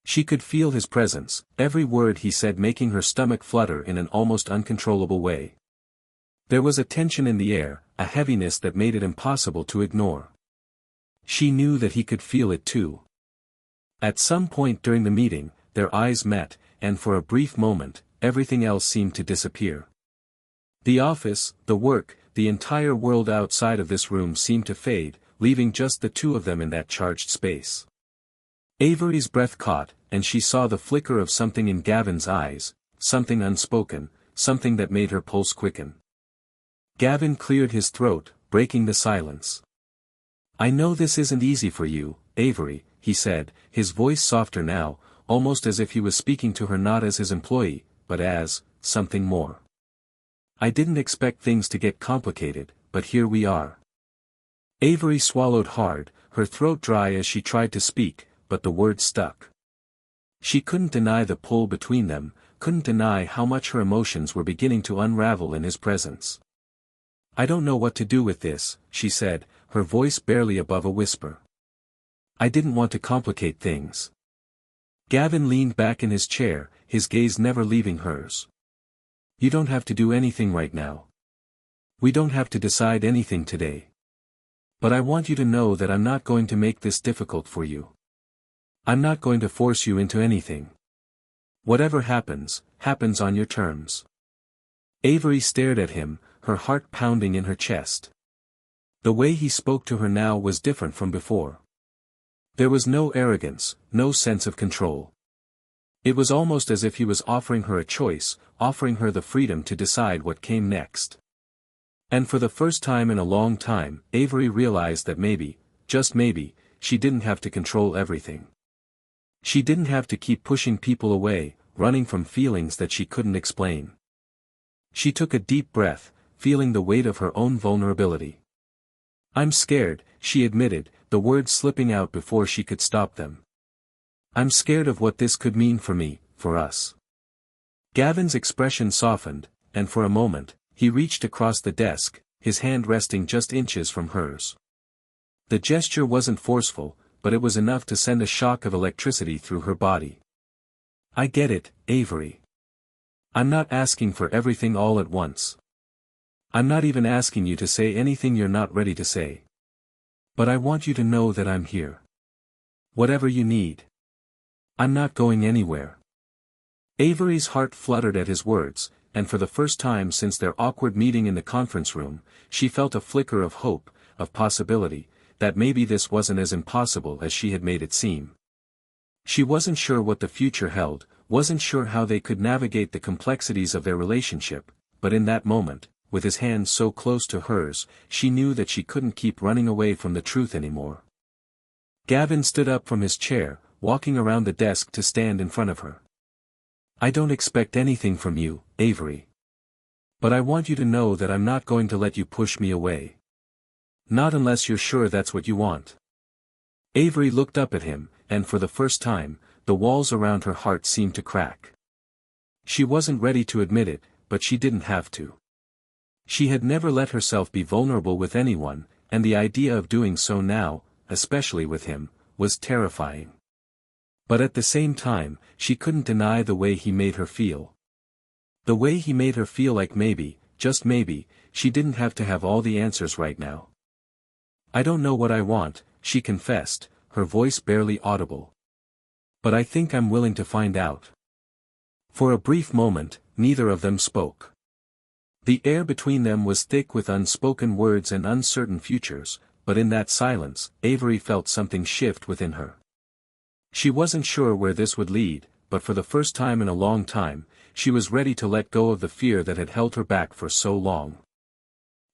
She could feel his presence, every word he said making her stomach flutter in an almost uncontrollable way. There was a tension in the air, a heaviness that made it impossible to ignore. She knew that he could feel it too. At some point during the meeting, their eyes met, and for a brief moment, everything else seemed to disappear. The office, the work, the entire world outside of this room seemed to fade, leaving just the two of them in that charged space. Avery's breath caught, and she saw the flicker of something in Gavin's eyes, something unspoken, something that made her pulse quicken. Gavin cleared his throat, breaking the silence. "I know this isn't easy for you, Avery," he said, his voice softer now, almost as if he was speaking to her not as his employee, but as something more. "I didn't expect things to get complicated, but here we are." Avery swallowed hard, her throat dry as she tried to speak, but the words stuck. She couldn't deny the pull between them, couldn't deny how much her emotions were beginning to unravel in his presence. "I don't know what to do with this," she said, her voice barely above a whisper. "I didn't want to complicate things." Gavin leaned back in his chair, his gaze never leaving hers. "You don't have to do anything right now. We don't have to decide anything today. But I want you to know that I'm not going to make this difficult for you. I'm not going to force you into anything. Whatever happens, happens on your terms." Avery stared at him, her heart pounding in her chest. The way he spoke to her now was different from before. There was no arrogance, no sense of control. It was almost as if he was offering her a choice, offering her the freedom to decide what came next. And for the first time in a long time, Avery realized that maybe, just maybe, she didn't have to control everything. She didn't have to keep pushing people away, running from feelings that she couldn't explain. She took a deep breath, feeling the weight of her own vulnerability. "I'm scared," she admitted, the words slipping out before she could stop them. "I'm scared of what this could mean for me, for us." Gavin's expression softened, and for a moment, he reached across the desk, his hand resting just inches from hers. The gesture wasn't forceful, but it was enough to send a shock of electricity through her body. "I get it, Avery. I'm not asking for everything all at once. I'm not even asking you to say anything you're not ready to say. But I want you to know that I'm here. Whatever you need. I'm not going anywhere." Avery's heart fluttered at his words, and for the first time since their awkward meeting in the conference room, she felt a flicker of hope, of possibility, that maybe this wasn't as impossible as she had made it seem. She wasn't sure what the future held, wasn't sure how they could navigate the complexities of their relationship, but in that moment, with his hand so close to hers, she knew that she couldn't keep running away from the truth anymore. Gavin stood up from his chair, walking around the desk to stand in front of her. "I don't expect anything from you, Avery. But I want you to know that I'm not going to let you push me away. Not unless you're sure that's what you want." Avery looked up at him, and for the first time, the walls around her heart seemed to crack. She wasn't ready to admit it, but she didn't have to. She had never let herself be vulnerable with anyone, and the idea of doing so now, especially with him, was terrifying. But at the same time, she couldn't deny the way he made her feel. The way he made her feel like maybe, just maybe, she didn't have to have all the answers right now. "I don't know what I want," she confessed, her voice barely audible. "But I think I'm willing to find out." For a brief moment, neither of them spoke. The air between them was thick with unspoken words and uncertain futures, but in that silence, Avery felt something shift within her. She wasn't sure where this would lead, but for the first time in a long time, she was ready to let go of the fear that had held her back for so long.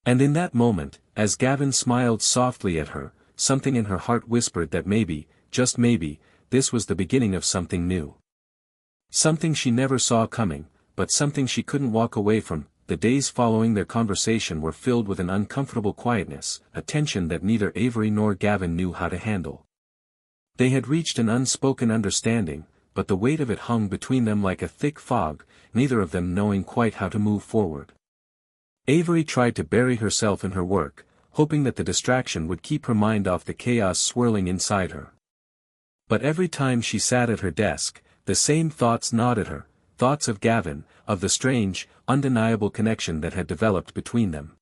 And in that moment, as Gavin smiled softly at her, something in her heart whispered that maybe, just maybe, this was the beginning of something new. Something she never saw coming, but something she couldn't walk away from. The days following their conversation were filled with an uncomfortable quietness, a tension that neither Avery nor Gavin knew how to handle. They had reached an unspoken understanding, but the weight of it hung between them like a thick fog, neither of them knowing quite how to move forward. Avery tried to bury herself in her work, hoping that the distraction would keep her mind off the chaos swirling inside her. But every time she sat at her desk, the same thoughts gnawed at her, thoughts of Gavin, of the strange, undeniable connection that had developed between them.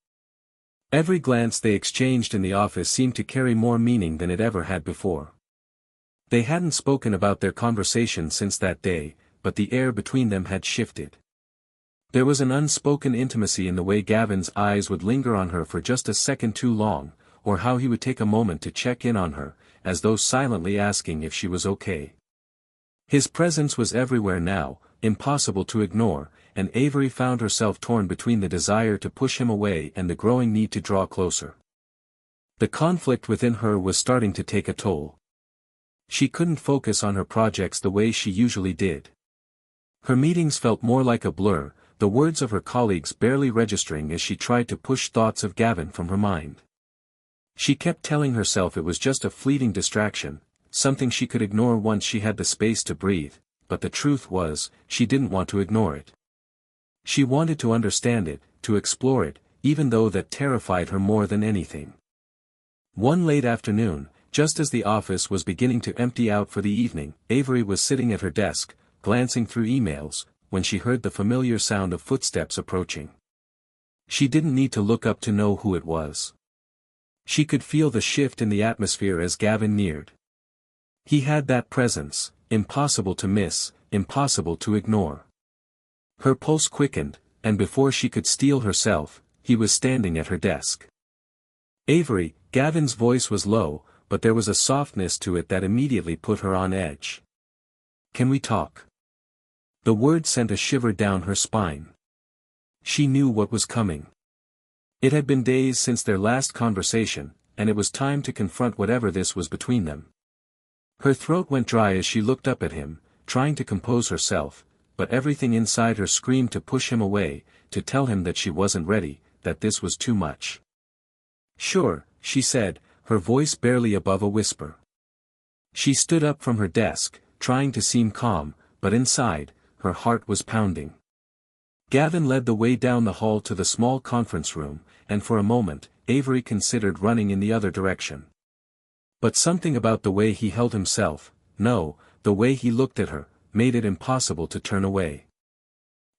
Every glance they exchanged in the office seemed to carry more meaning than it ever had before. They hadn't spoken about their conversation since that day, but the air between them had shifted. There was an unspoken intimacy in the way Gavin's eyes would linger on her for just a second too long, or how he would take a moment to check in on her, as though silently asking if she was okay. His presence was everywhere now, impossible to ignore, and Avery found herself torn between the desire to push him away and the growing need to draw closer. The conflict within her was starting to take a toll. She couldn't focus on her projects the way she usually did. Her meetings felt more like a blur, the words of her colleagues barely registering as she tried to push thoughts of Gavin from her mind. She kept telling herself it was just a fleeting distraction, something she could ignore once she had the space to breathe, but the truth was, she didn't want to ignore it. She wanted to understand it, to explore it, even though that terrified her more than anything. One late afternoon, just as the office was beginning to empty out for the evening, Avery was sitting at her desk, glancing through emails, when she heard the familiar sound of footsteps approaching. She didn't need to look up to know who it was. She could feel the shift in the atmosphere as Gavin neared. He had that presence, impossible to miss, impossible to ignore. Her pulse quickened, and before she could steel herself, he was standing at her desk. "Avery," Gavin's voice was low, but there was a softness to it that immediately put her on edge. "Can we talk?" The word sent a shiver down her spine. She knew what was coming. It had been days since their last conversation, and it was time to confront whatever this was between them. Her throat went dry as she looked up at him, trying to compose herself, but everything inside her screamed to push him away, to tell him that she wasn't ready, that this was too much. "Sure," she said, her voice barely above a whisper. She stood up from her desk, trying to seem calm, but inside, her heart was pounding. Gavin led the way down the hall to the small conference room, and for a moment, Avery considered running in the other direction. But something about the way he held himself, no, the way he looked at her, made it impossible to turn away.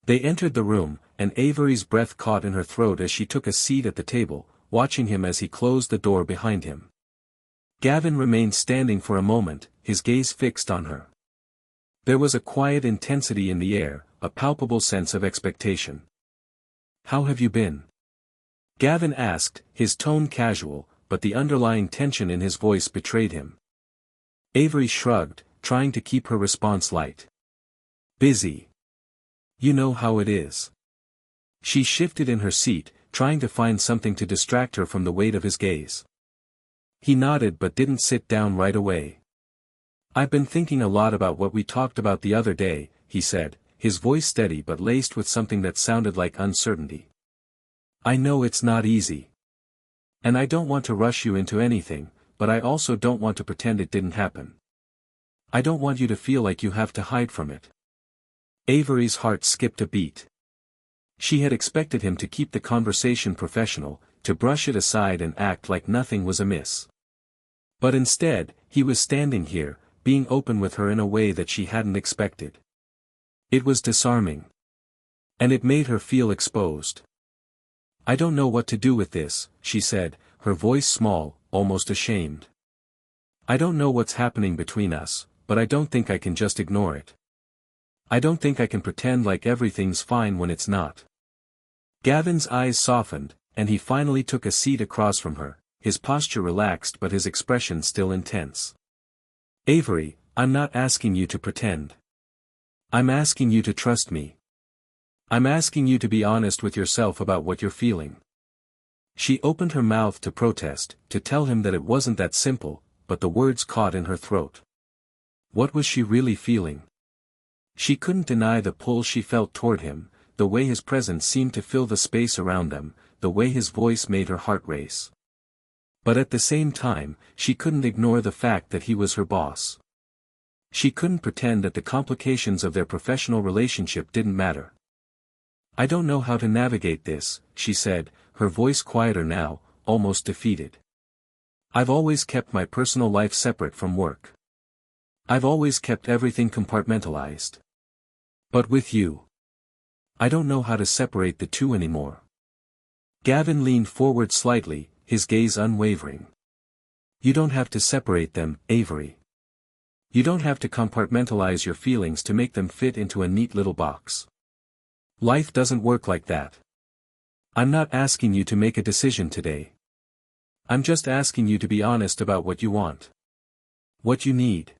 They entered the room, and Avery's breath caught in her throat as she took a seat at the table, watching him as he closed the door behind him. Gavin remained standing for a moment, his gaze fixed on her. There was a quiet intensity in the air, a palpable sense of expectation. "How have you been?" Gavin asked, his tone casual, but the underlying tension in his voice betrayed him. Avery shrugged, trying to keep her response light. "Busy. You know how it is." She shifted in her seat, trying to find something to distract her from the weight of his gaze. He nodded but didn't sit down right away. "I've been thinking a lot about what we talked about the other day," he said, his voice steady but laced with something that sounded like uncertainty. "I know it's not easy. And I don't want to rush you into anything, but I also don't want to pretend it didn't happen. I don't want you to feel like you have to hide from it." Avery's heart skipped a beat. She had expected him to keep the conversation professional, to brush it aside and act like nothing was amiss. But instead, he was standing here, being open with her in a way that she hadn't expected. It was disarming. And it made her feel exposed. "I don't know what to do with this," she said, her voice small, almost ashamed. "I don't know what's happening between us, but I don't think I can just ignore it. I don't think I can pretend like everything's fine when it's not." Gavin's eyes softened, and he finally took a seat across from her, his posture relaxed but his expression still intense. "Avery, I'm not asking you to pretend. I'm asking you to trust me. I'm asking you to be honest with yourself about what you're feeling." She opened her mouth to protest, to tell him that it wasn't that simple, but the words caught in her throat. What was she really feeling? She couldn't deny the pull she felt toward him, the way his presence seemed to fill the space around them, the way his voice made her heart race. But at the same time, she couldn't ignore the fact that he was her boss. She couldn't pretend that the complications of their professional relationship didn't matter. "I don't know how to navigate this," she said, her voice quieter now, almost defeated. "I've always kept my personal life separate from work. I've always kept everything compartmentalized. But with you, I don't know how to separate the two anymore." Gavin leaned forward slightly, his gaze unwavering. "You don't have to separate them, Avery. You don't have to compartmentalize your feelings to make them fit into a neat little box. Life doesn't work like that. I'm not asking you to make a decision today. I'm just asking you to be honest about what you want. What you need."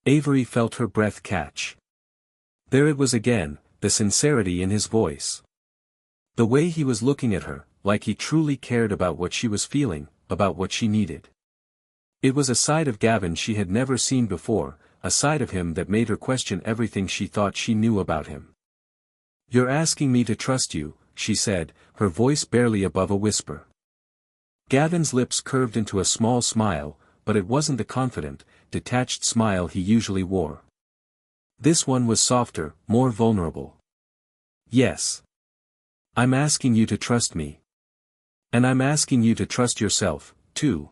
Avery felt her breath catch. There it was again, the sincerity in his voice. The way he was looking at her, like he truly cared about what she was feeling, about what she needed. It was a side of Gavin she had never seen before, a side of him that made her question everything she thought she knew about him. "You're asking me to trust you," she said, her voice barely above a whisper. Gavin's lips curved into a small smile, but it wasn't the confident, detached smile he usually wore. This one was softer, more vulnerable. Yes. I'm asking you to trust me. And I'm asking you to trust yourself, too.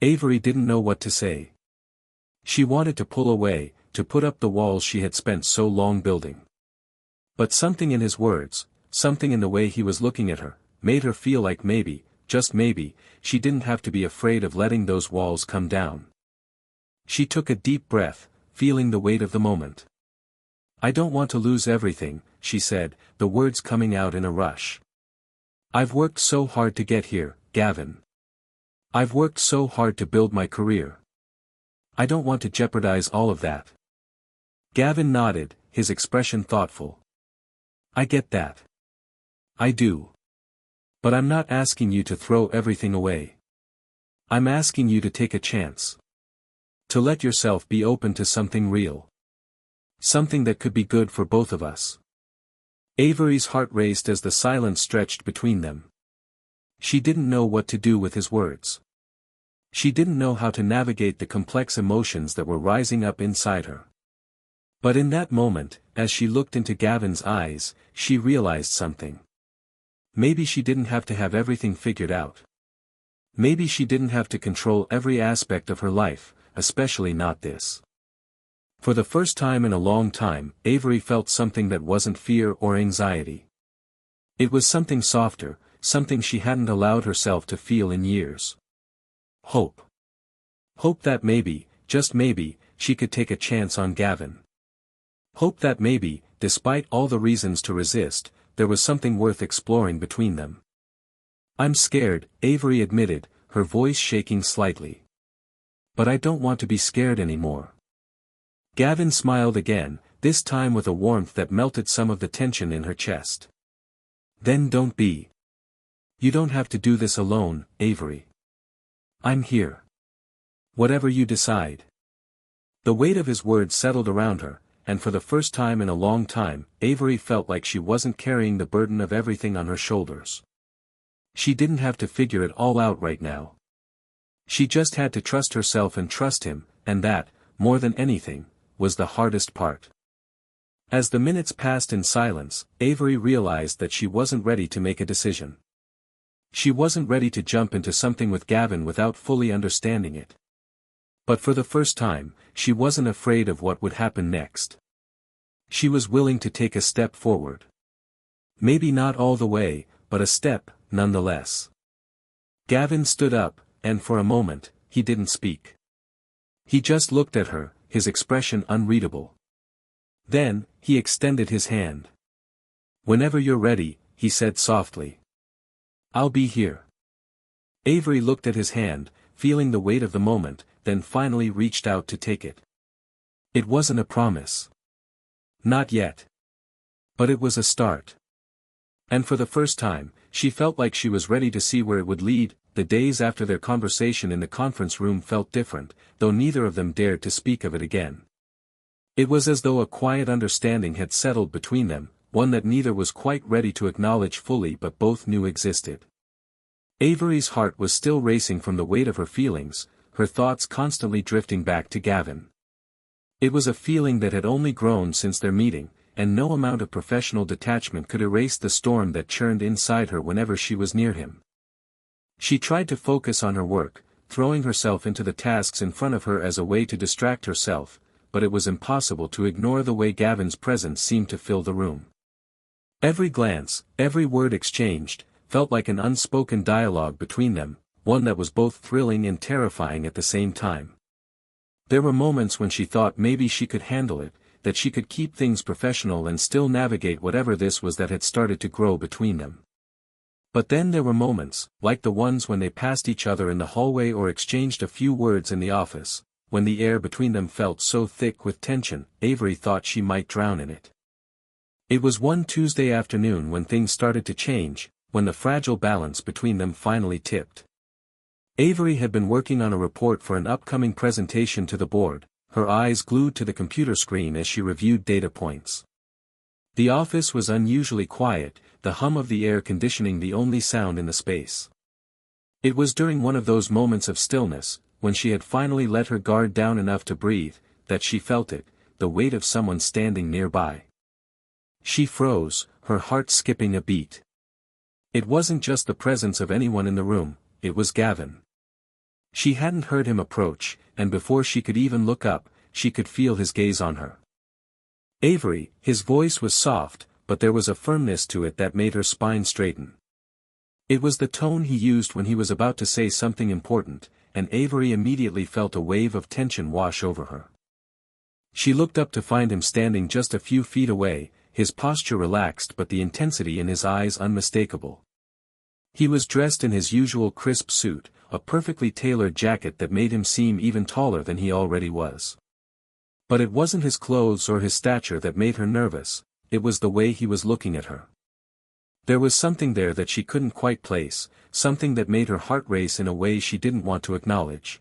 Avery didn't know what to say. She wanted to pull away, to put up the walls she had spent so long building. But something in his words, something in the way he was looking at her, made her feel like maybe, just maybe, she didn't have to be afraid of letting those walls come down. She took a deep breath, feeling the weight of the moment. I don't want to lose everything, she said, the words coming out in a rush. I've worked so hard to get here, Gavin. I've worked so hard to build my career. I don't want to jeopardize all of that. Gavin nodded, his expression thoughtful. I get that. I do. But I'm not asking you to throw everything away. I'm asking you to take a chance. To let yourself be open to something real. Something that could be good for both of us. Avery's heart raced as the silence stretched between them. She didn't know what to do with his words. She didn't know how to navigate the complex emotions that were rising up inside her. But in that moment, as she looked into Gavin's eyes, she realized something. Maybe she didn't have to have everything figured out. Maybe she didn't have to control every aspect of her life, especially not this. For the first time in a long time, Avery felt something that wasn't fear or anxiety. It was something softer, something she hadn't allowed herself to feel in years. Hope. Hope that maybe, just maybe, she could take a chance on Gavin. Hope that maybe, despite all the reasons to resist, there was something worth exploring between them. I'm scared, Avery admitted, her voice shaking slightly. But I don't want to be scared anymore. Gavin smiled again, this time with a warmth that melted some of the tension in her chest. Then don't be. You don't have to do this alone, Avery. I'm here. Whatever you decide. The weight of his words settled around her, and for the first time in a long time, Avery felt like she wasn't carrying the burden of everything on her shoulders. She didn't have to figure it all out right now. She just had to trust herself and trust him, and that, more than anything, was the hardest part. As the minutes passed in silence, Avery realized that she wasn't ready to make a decision. She wasn't ready to jump into something with Gavin without fully understanding it. But for the first time, she wasn't afraid of what would happen next. She was willing to take a step forward. Maybe not all the way, but a step, nonetheless. Gavin stood up, and for a moment, he didn't speak. He just looked at her, his expression unreadable. Then, he extended his hand. Whenever you're ready, he said softly. I'll be here. Avery looked at his hand, feeling the weight of the moment, then finally reached out to take it. It wasn't a promise. Not yet. But it was a start. And for the first time, she felt like she was ready to see where it would lead. The days after their conversation in the conference room felt different, though neither of them dared to speak of it again. It was as though a quiet understanding had settled between them, one that neither was quite ready to acknowledge fully but both knew existed. Avery's heart was still racing from the weight of her feelings, her thoughts constantly drifting back to Gavin. It was a feeling that had only grown since their meeting, and no amount of professional detachment could erase the storm that churned inside her whenever she was near him. She tried to focus on her work, throwing herself into the tasks in front of her as a way to distract herself, but it was impossible to ignore the way Gavin's presence seemed to fill the room. Every glance, every word exchanged, felt like an unspoken dialogue between them, one that was both thrilling and terrifying at the same time. There were moments when she thought maybe she could handle it, that she could keep things professional and still navigate whatever this was that had started to grow between them. But then there were moments, like the ones when they passed each other in the hallway or exchanged a few words in the office, when the air between them felt so thick with tension, Avery thought she might drown in it. It was one Tuesday afternoon when things started to change, when the fragile balance between them finally tipped. Avery had been working on a report for an upcoming presentation to the board, her eyes glued to the computer screen as she reviewed data points. The office was unusually quiet, the hum of the air conditioning the only sound in the space. It was during one of those moments of stillness, when she had finally let her guard down enough to breathe, that she felt it, the weight of someone standing nearby. She froze, her heart skipping a beat. It wasn't just the presence of anyone in the room, it was Gavin. She hadn't heard him approach, and before she could even look up, she could feel his gaze on her. Avery, his voice was soft, but there was a firmness to it that made her spine straighten. It was the tone he used when he was about to say something important, and Avery immediately felt a wave of tension wash over her. She looked up to find him standing just a few feet away, his posture relaxed but the intensity in his eyes unmistakable. He was dressed in his usual crisp suit, a perfectly tailored jacket that made him seem even taller than he already was. But it wasn't his clothes or his stature that made her nervous, it was the way he was looking at her. There was something there that she couldn't quite place, something that made her heart race in a way she didn't want to acknowledge.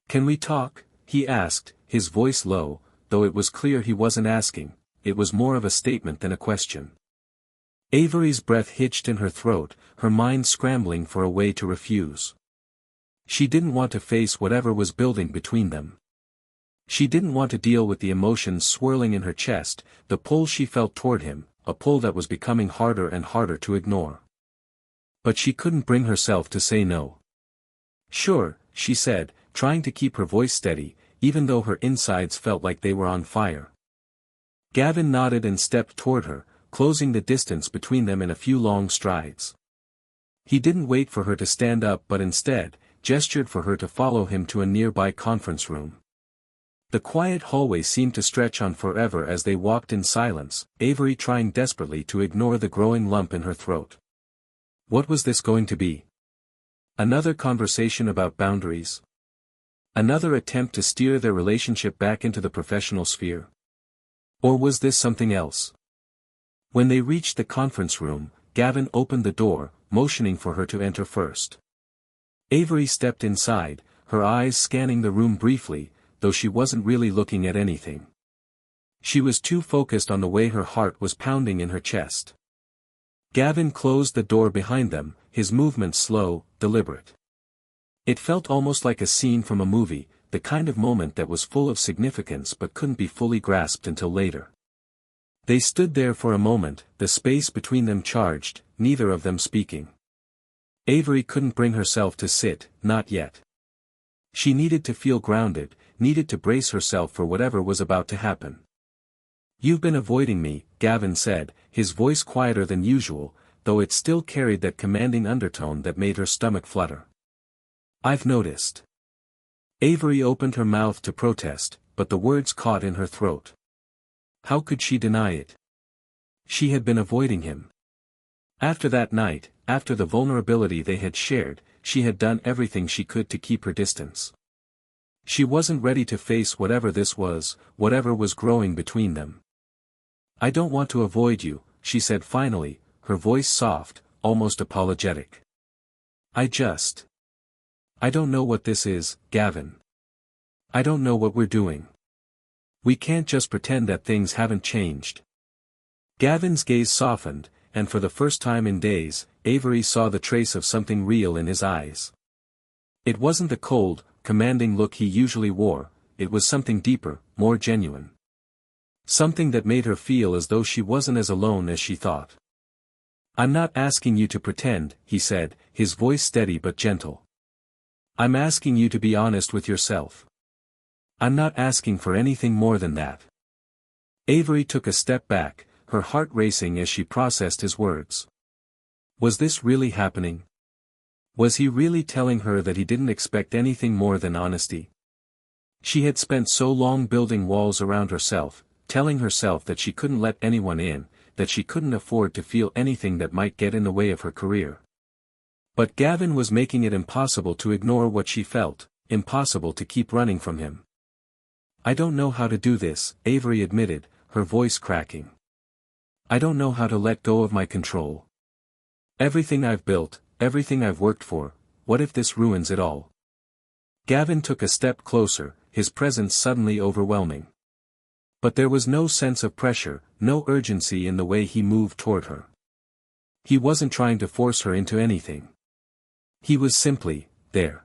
"Can we talk?" he asked, his voice low, though it was clear he wasn't asking, it was more of a statement than a question. Avery's breath hitched in her throat, her mind scrambling for a way to refuse. She didn't want to face whatever was building between them. She didn't want to deal with the emotions swirling in her chest, the pull she felt toward him, a pull that was becoming harder and harder to ignore. But she couldn't bring herself to say no. "Sure," she said, trying to keep her voice steady, even though her insides felt like they were on fire. Gavin nodded and stepped toward her, closing the distance between them in a few long strides. He didn't wait for her to stand up but instead, gestured for her to follow him to a nearby conference room. The quiet hallway seemed to stretch on forever as they walked in silence, Avery trying desperately to ignore the growing lump in her throat. What was this going to be? Another conversation about boundaries? Another attempt to steer their relationship back into the professional sphere? Or was this something else? When they reached the conference room, Gavin opened the door, motioning for her to enter first. Avery stepped inside, her eyes scanning the room briefly, though she wasn't really looking at anything. She was too focused on the way her heart was pounding in her chest. Gavin closed the door behind them, his movements slow, deliberate. It felt almost like a scene from a movie, the kind of moment that was full of significance but couldn't be fully grasped until later. They stood there for a moment, the space between them charged, neither of them speaking. Avery couldn't bring herself to sit, not yet. She needed to feel grounded, needed to brace herself for whatever was about to happen. "You've been avoiding me," Gavin said, his voice quieter than usual, though it still carried that commanding undertone that made her stomach flutter. "I've noticed." Avery opened her mouth to protest, but the words caught in her throat. How could she deny it? She had been avoiding him. After that night, after the vulnerability they had shared, she had done everything she could to keep her distance. She wasn't ready to face whatever this was, whatever was growing between them. "I don't want to avoid you," she said finally, her voice soft, almost apologetic. I don't know what this is, Gavin. I don't know what we're doing. We can't just pretend that things haven't changed." Gavin's gaze softened, and for the first time in days, Avery saw the trace of something real in his eyes. It wasn't the cold, commanding look he usually wore, it was something deeper, more genuine. Something that made her feel as though she wasn't as alone as she thought. "I'm not asking you to pretend," he said, his voice steady but gentle. "I'm asking you to be honest with yourself. I'm not asking for anything more than that." Avery took a step back, her heart racing as she processed his words. Was this really happening? Was he really telling her that he didn't expect anything more than honesty? She had spent so long building walls around herself, telling herself that she couldn't let anyone in, that she couldn't afford to feel anything that might get in the way of her career. But Gavin was making it impossible to ignore what she felt, impossible to keep running from him. "I don't know how to do this," Avery admitted, her voice cracking. "I don't know how to let go of my control. Everything I've built, everything I've worked for, what if this ruins it all?" Gavin took a step closer, his presence suddenly overwhelming. But there was no sense of pressure, no urgency in the way he moved toward her. He wasn't trying to force her into anything. He was simply there.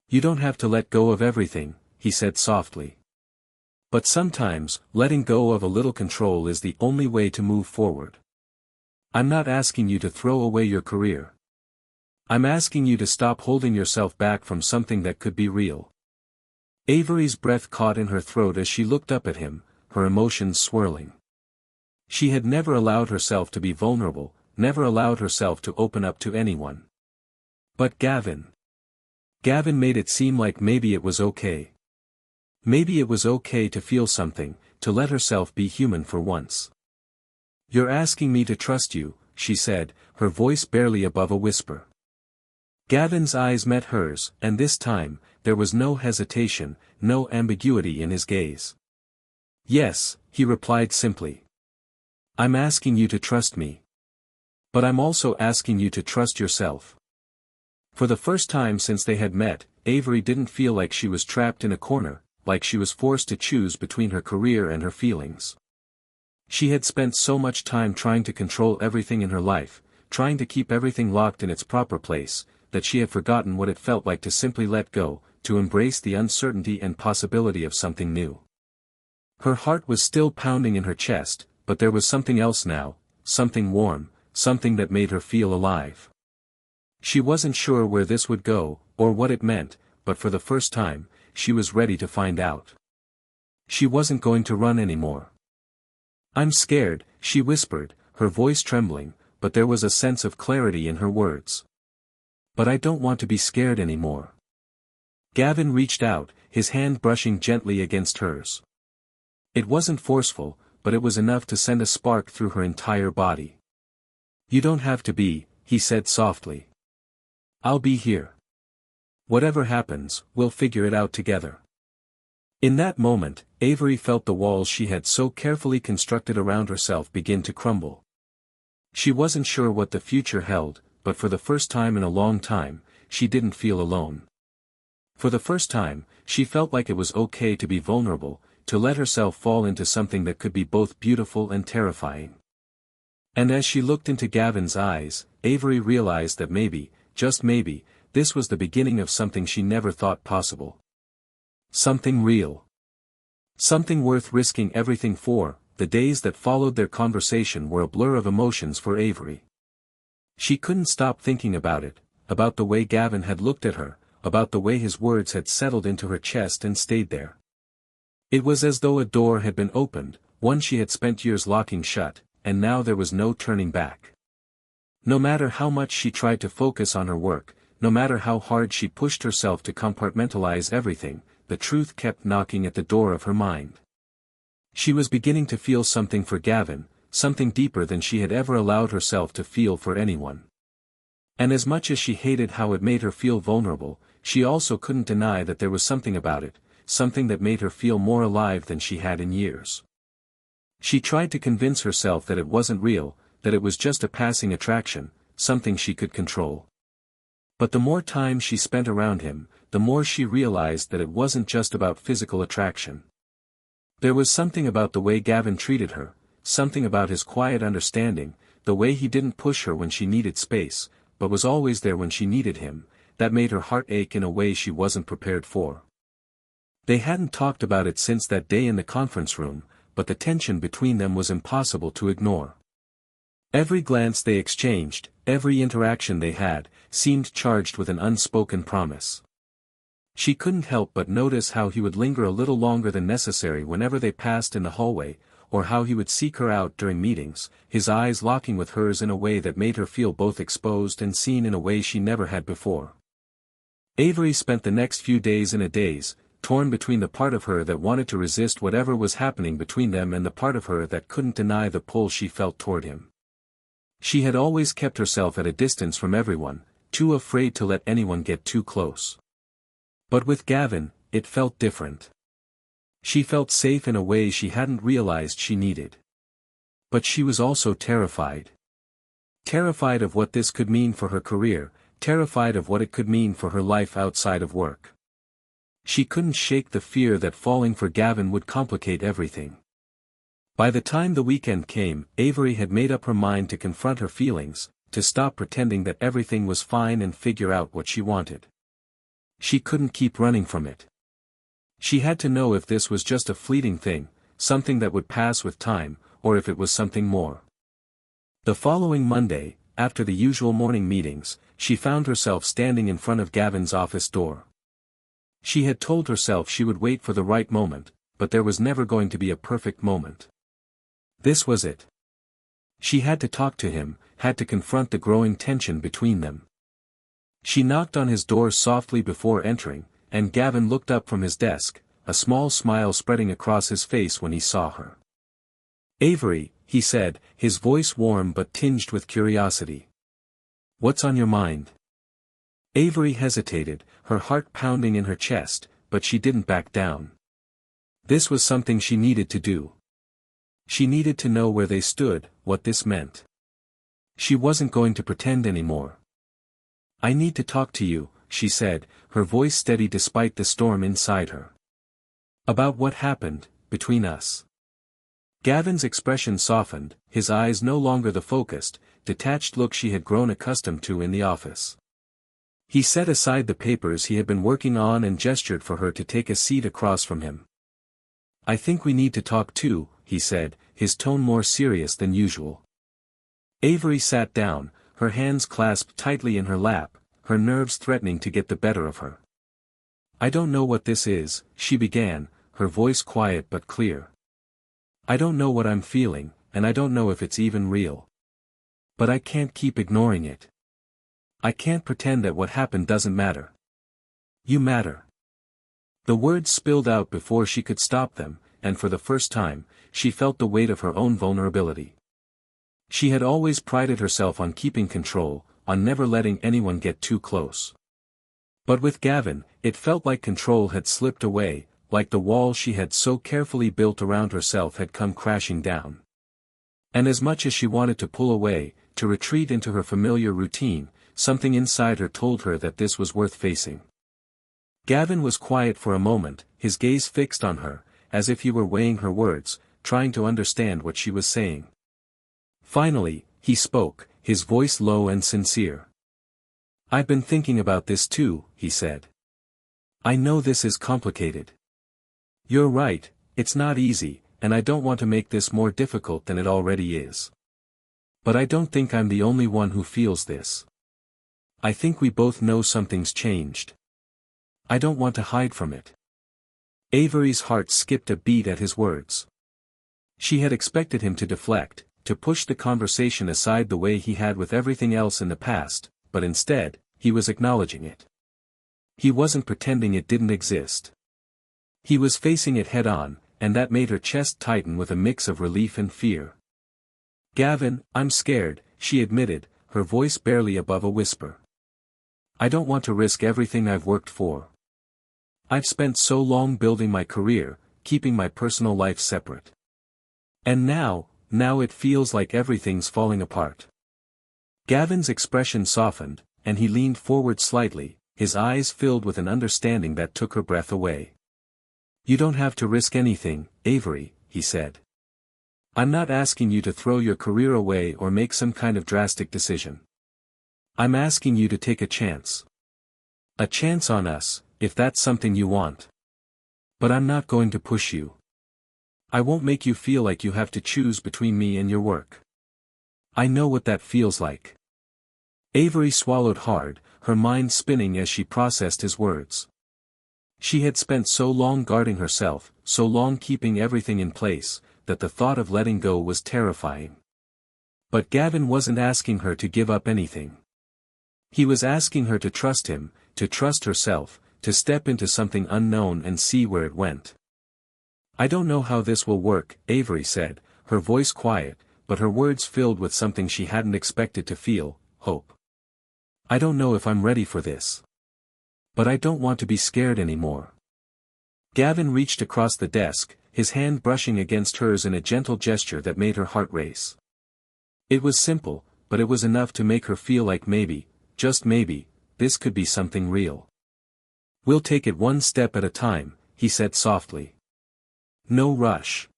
You don't have to let go of everything, he said softly. But sometimes, letting go of a little control is the only way to move forward. I'm not asking you to throw away your career. I'm asking you to stop holding yourself back from something that could be real. Avery's breath caught in her throat as she looked up at him, her emotions swirling. She had never allowed herself to be vulnerable, never allowed herself to open up to anyone. But Gavin. Gavin made it seem like maybe it was okay. Maybe it was okay to feel something, to let herself be human for once. You're asking me to trust you, she said, her voice barely above a whisper. Gavin's eyes met hers, and this time, there was no hesitation, no ambiguity in his gaze. Yes, he replied simply. I'm asking you to trust me. But I'm also asking you to trust yourself. For the first time since they had met, Avery didn't feel like she was trapped in a corner, like she was forced to choose between her career and her feelings. She had spent so much time trying to control everything in her life, trying to keep everything locked in its proper place, that she had forgotten what it felt like to simply let go, to embrace the uncertainty and possibility of something new. Her heart was still pounding in her chest, but there was something else now, something warm, something that made her feel alive. She wasn't sure where this would go, or what it meant, but for the first time, she was ready to find out. She wasn't going to run anymore. I'm scared, she whispered, her voice trembling, but there was a sense of clarity in her words. But I don't want to be scared anymore. Gavin reached out, his hand brushing gently against hers. It wasn't forceful, but it was enough to send a spark through her entire body. You don't have to be, he said softly. I'll be here. Whatever happens, we'll figure it out together. In that moment, Avery felt the walls she had so carefully constructed around herself begin to crumble. She wasn't sure what the future held, but for the first time in a long time, she didn't feel alone. For the first time, she felt like it was okay to be vulnerable, to let herself fall into something that could be both beautiful and terrifying. And as she looked into Gavin's eyes, Avery realized that maybe, just maybe, this was the beginning of something she never thought possible. Something real. Something worth risking everything for. The days that followed their conversation were a blur of emotions for Avery. She couldn't stop thinking about it, about the way Gavin had looked at her, about the way his words had settled into her chest and stayed there. It was as though a door had been opened, one she had spent years locking shut, and now there was no turning back. No matter how much she tried to focus on her work, no matter how hard she pushed herself to compartmentalize everything, the truth kept knocking at the door of her mind. She was beginning to feel something for Gavin, something deeper than she had ever allowed herself to feel for anyone. And as much as she hated how it made her feel vulnerable, she also couldn't deny that there was something about it, something that made her feel more alive than she had in years. She tried to convince herself that it wasn't real, that it was just a passing attraction, something she could control. But the more time she spent around him, the more she realized that it wasn't just about physical attraction. There was something about the way Gavin treated her, something about his quiet understanding, the way he didn't push her when she needed space, but was always there when she needed him, that made her heart ache in a way she wasn't prepared for. They hadn't talked about it since that day in the conference room, but the tension between them was impossible to ignore. Every glance they exchanged, every interaction they had, seemed charged with an unspoken promise. She couldn't help but notice how he would linger a little longer than necessary whenever they passed in the hallway, or how he would seek her out during meetings, his eyes locking with hers in a way that made her feel both exposed and seen in a way she never had before. Avery spent the next few days in a daze, torn between the part of her that wanted to resist whatever was happening between them and the part of her that couldn't deny the pull she felt toward him. She had always kept herself at a distance from everyone, too afraid to let anyone get too close. But with Gavin, it felt different. She felt safe in a way she hadn't realized she needed. But she was also terrified. Terrified of what this could mean for her career, terrified of what it could mean for her life outside of work. She couldn't shake the fear that falling for Gavin would complicate everything. By the time the weekend came, Avery had made up her mind to confront her feelings, to stop pretending that everything was fine and figure out what she wanted. She couldn't keep running from it. She had to know if this was just a fleeting thing, something that would pass with time, or if it was something more. The following Monday, after the usual morning meetings, she found herself standing in front of Gavin's office door. She had told herself she would wait for the right moment, but there was never going to be a perfect moment. This was it. She had to talk to him, had to confront the growing tension between them. She knocked on his door softly before entering, and Gavin looked up from his desk, a small smile spreading across his face when he saw her. "Avery," he said, his voice warm but tinged with curiosity. "What's on your mind?" Avery hesitated, her heart pounding in her chest, but she didn't back down. This was something she needed to do. She needed to know where they stood, what this meant. She wasn't going to pretend anymore. "I need to talk to you," she said, her voice steady despite the storm inside her. "About what happened, between us." Gavin's expression softened, his eyes no longer the focused, detached look she had grown accustomed to in the office. He set aside the papers he had been working on and gestured for her to take a seat across from him. "I think we need to talk too," he said, his tone more serious than usual. Avery sat down, her hands clasped tightly in her lap, her nerves threatening to get the better of her. "I don't know what this is," she began, her voice quiet but clear. "I don't know what I'm feeling, and I don't know if it's even real. But I can't keep ignoring it. I can't pretend that what happened doesn't matter. You matter." The words spilled out before she could stop them, and for the first time, she felt the weight of her own vulnerability. She had always prided herself on keeping control, on never letting anyone get too close. But with Gavin, it felt like control had slipped away, like the wall she had so carefully built around herself had come crashing down. And as much as she wanted to pull away, to retreat into her familiar routine, something inside her told her that this was worth facing. Gavin was quiet for a moment, his gaze fixed on her, as if he were weighing her words, trying to understand what she was saying. Finally, he spoke, his voice low and sincere. "I've been thinking about this too," he said. "I know this is complicated. You're right, it's not easy, and I don't want to make this more difficult than it already is. But I don't think I'm the only one who feels this. I think we both know something's changed. I don't want to hide from it." Avery's heart skipped a beat at his words. She had expected him to deflect, to push the conversation aside the way he had with everything else in the past, but instead, he was acknowledging it. He wasn't pretending it didn't exist. He was facing it head-on, and that made her chest tighten with a mix of relief and fear. "Gavin, I'm scared," she admitted, her voice barely above a whisper. "I don't want to risk everything I've worked for. I've spent so long building my career, keeping my personal life separate. And now it feels like everything's falling apart." Gavin's expression softened, and he leaned forward slightly, his eyes filled with an understanding that took her breath away. "You don't have to risk anything, Avery," he said. "I'm not asking you to throw your career away or make some kind of drastic decision. I'm asking you to take a chance. A chance on us, if that's something you want. But I'm not going to push you. I won't make you feel like you have to choose between me and your work. I know what that feels like." Avery swallowed hard, her mind spinning as she processed his words. She had spent so long guarding herself, so long keeping everything in place, that the thought of letting go was terrifying. But Gavin wasn't asking her to give up anything. He was asking her to trust him, to trust herself, to step into something unknown and see where it went. "I don't know how this will work," Avery said, her voice quiet, but her words filled with something she hadn't expected to feel, hope. "I don't know if I'm ready for this. But I don't want to be scared anymore." Gavin reached across the desk, his hand brushing against hers in a gentle gesture that made her heart race. It was simple, but it was enough to make her feel like maybe, just maybe, this could be something real. "We'll take it one step at a time," he said softly. "No rush.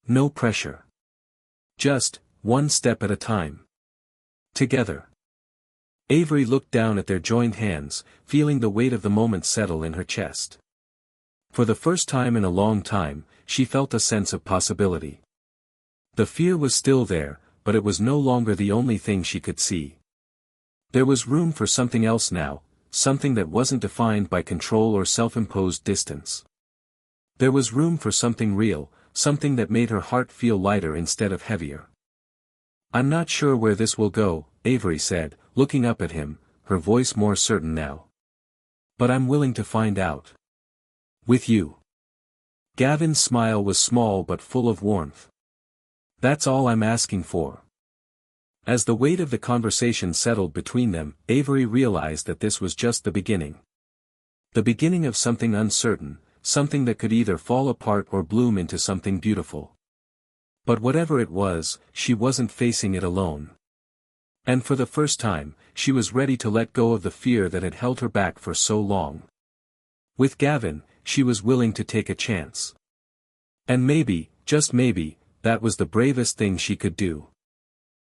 No pressure. Just, one step at a time." Together. Avery looked down at their joined hands, feeling the weight of the moment settle in her chest. For the first time in a long time, she felt a sense of possibility. The fear was still there, but it was no longer the only thing she could see. There was room for something else now, something that wasn't defined by control or self-imposed distance. There was room for something real, something that made her heart feel lighter instead of heavier. "I'm not sure where this will go," Avery said, looking up at him, her voice more certain now. "But I'm willing to find out. With you." Gavin's smile was small but full of warmth. "That's all I'm asking for." As the weight of the conversation settled between them, Avery realized that this was just the beginning. The beginning of something uncertain, something that could either fall apart or bloom into something beautiful. But whatever it was, she wasn't facing it alone. And for the first time, she was ready to let go of the fear that had held her back for so long. With Gavin, she was willing to take a chance. And maybe, just maybe, that was the bravest thing she could do.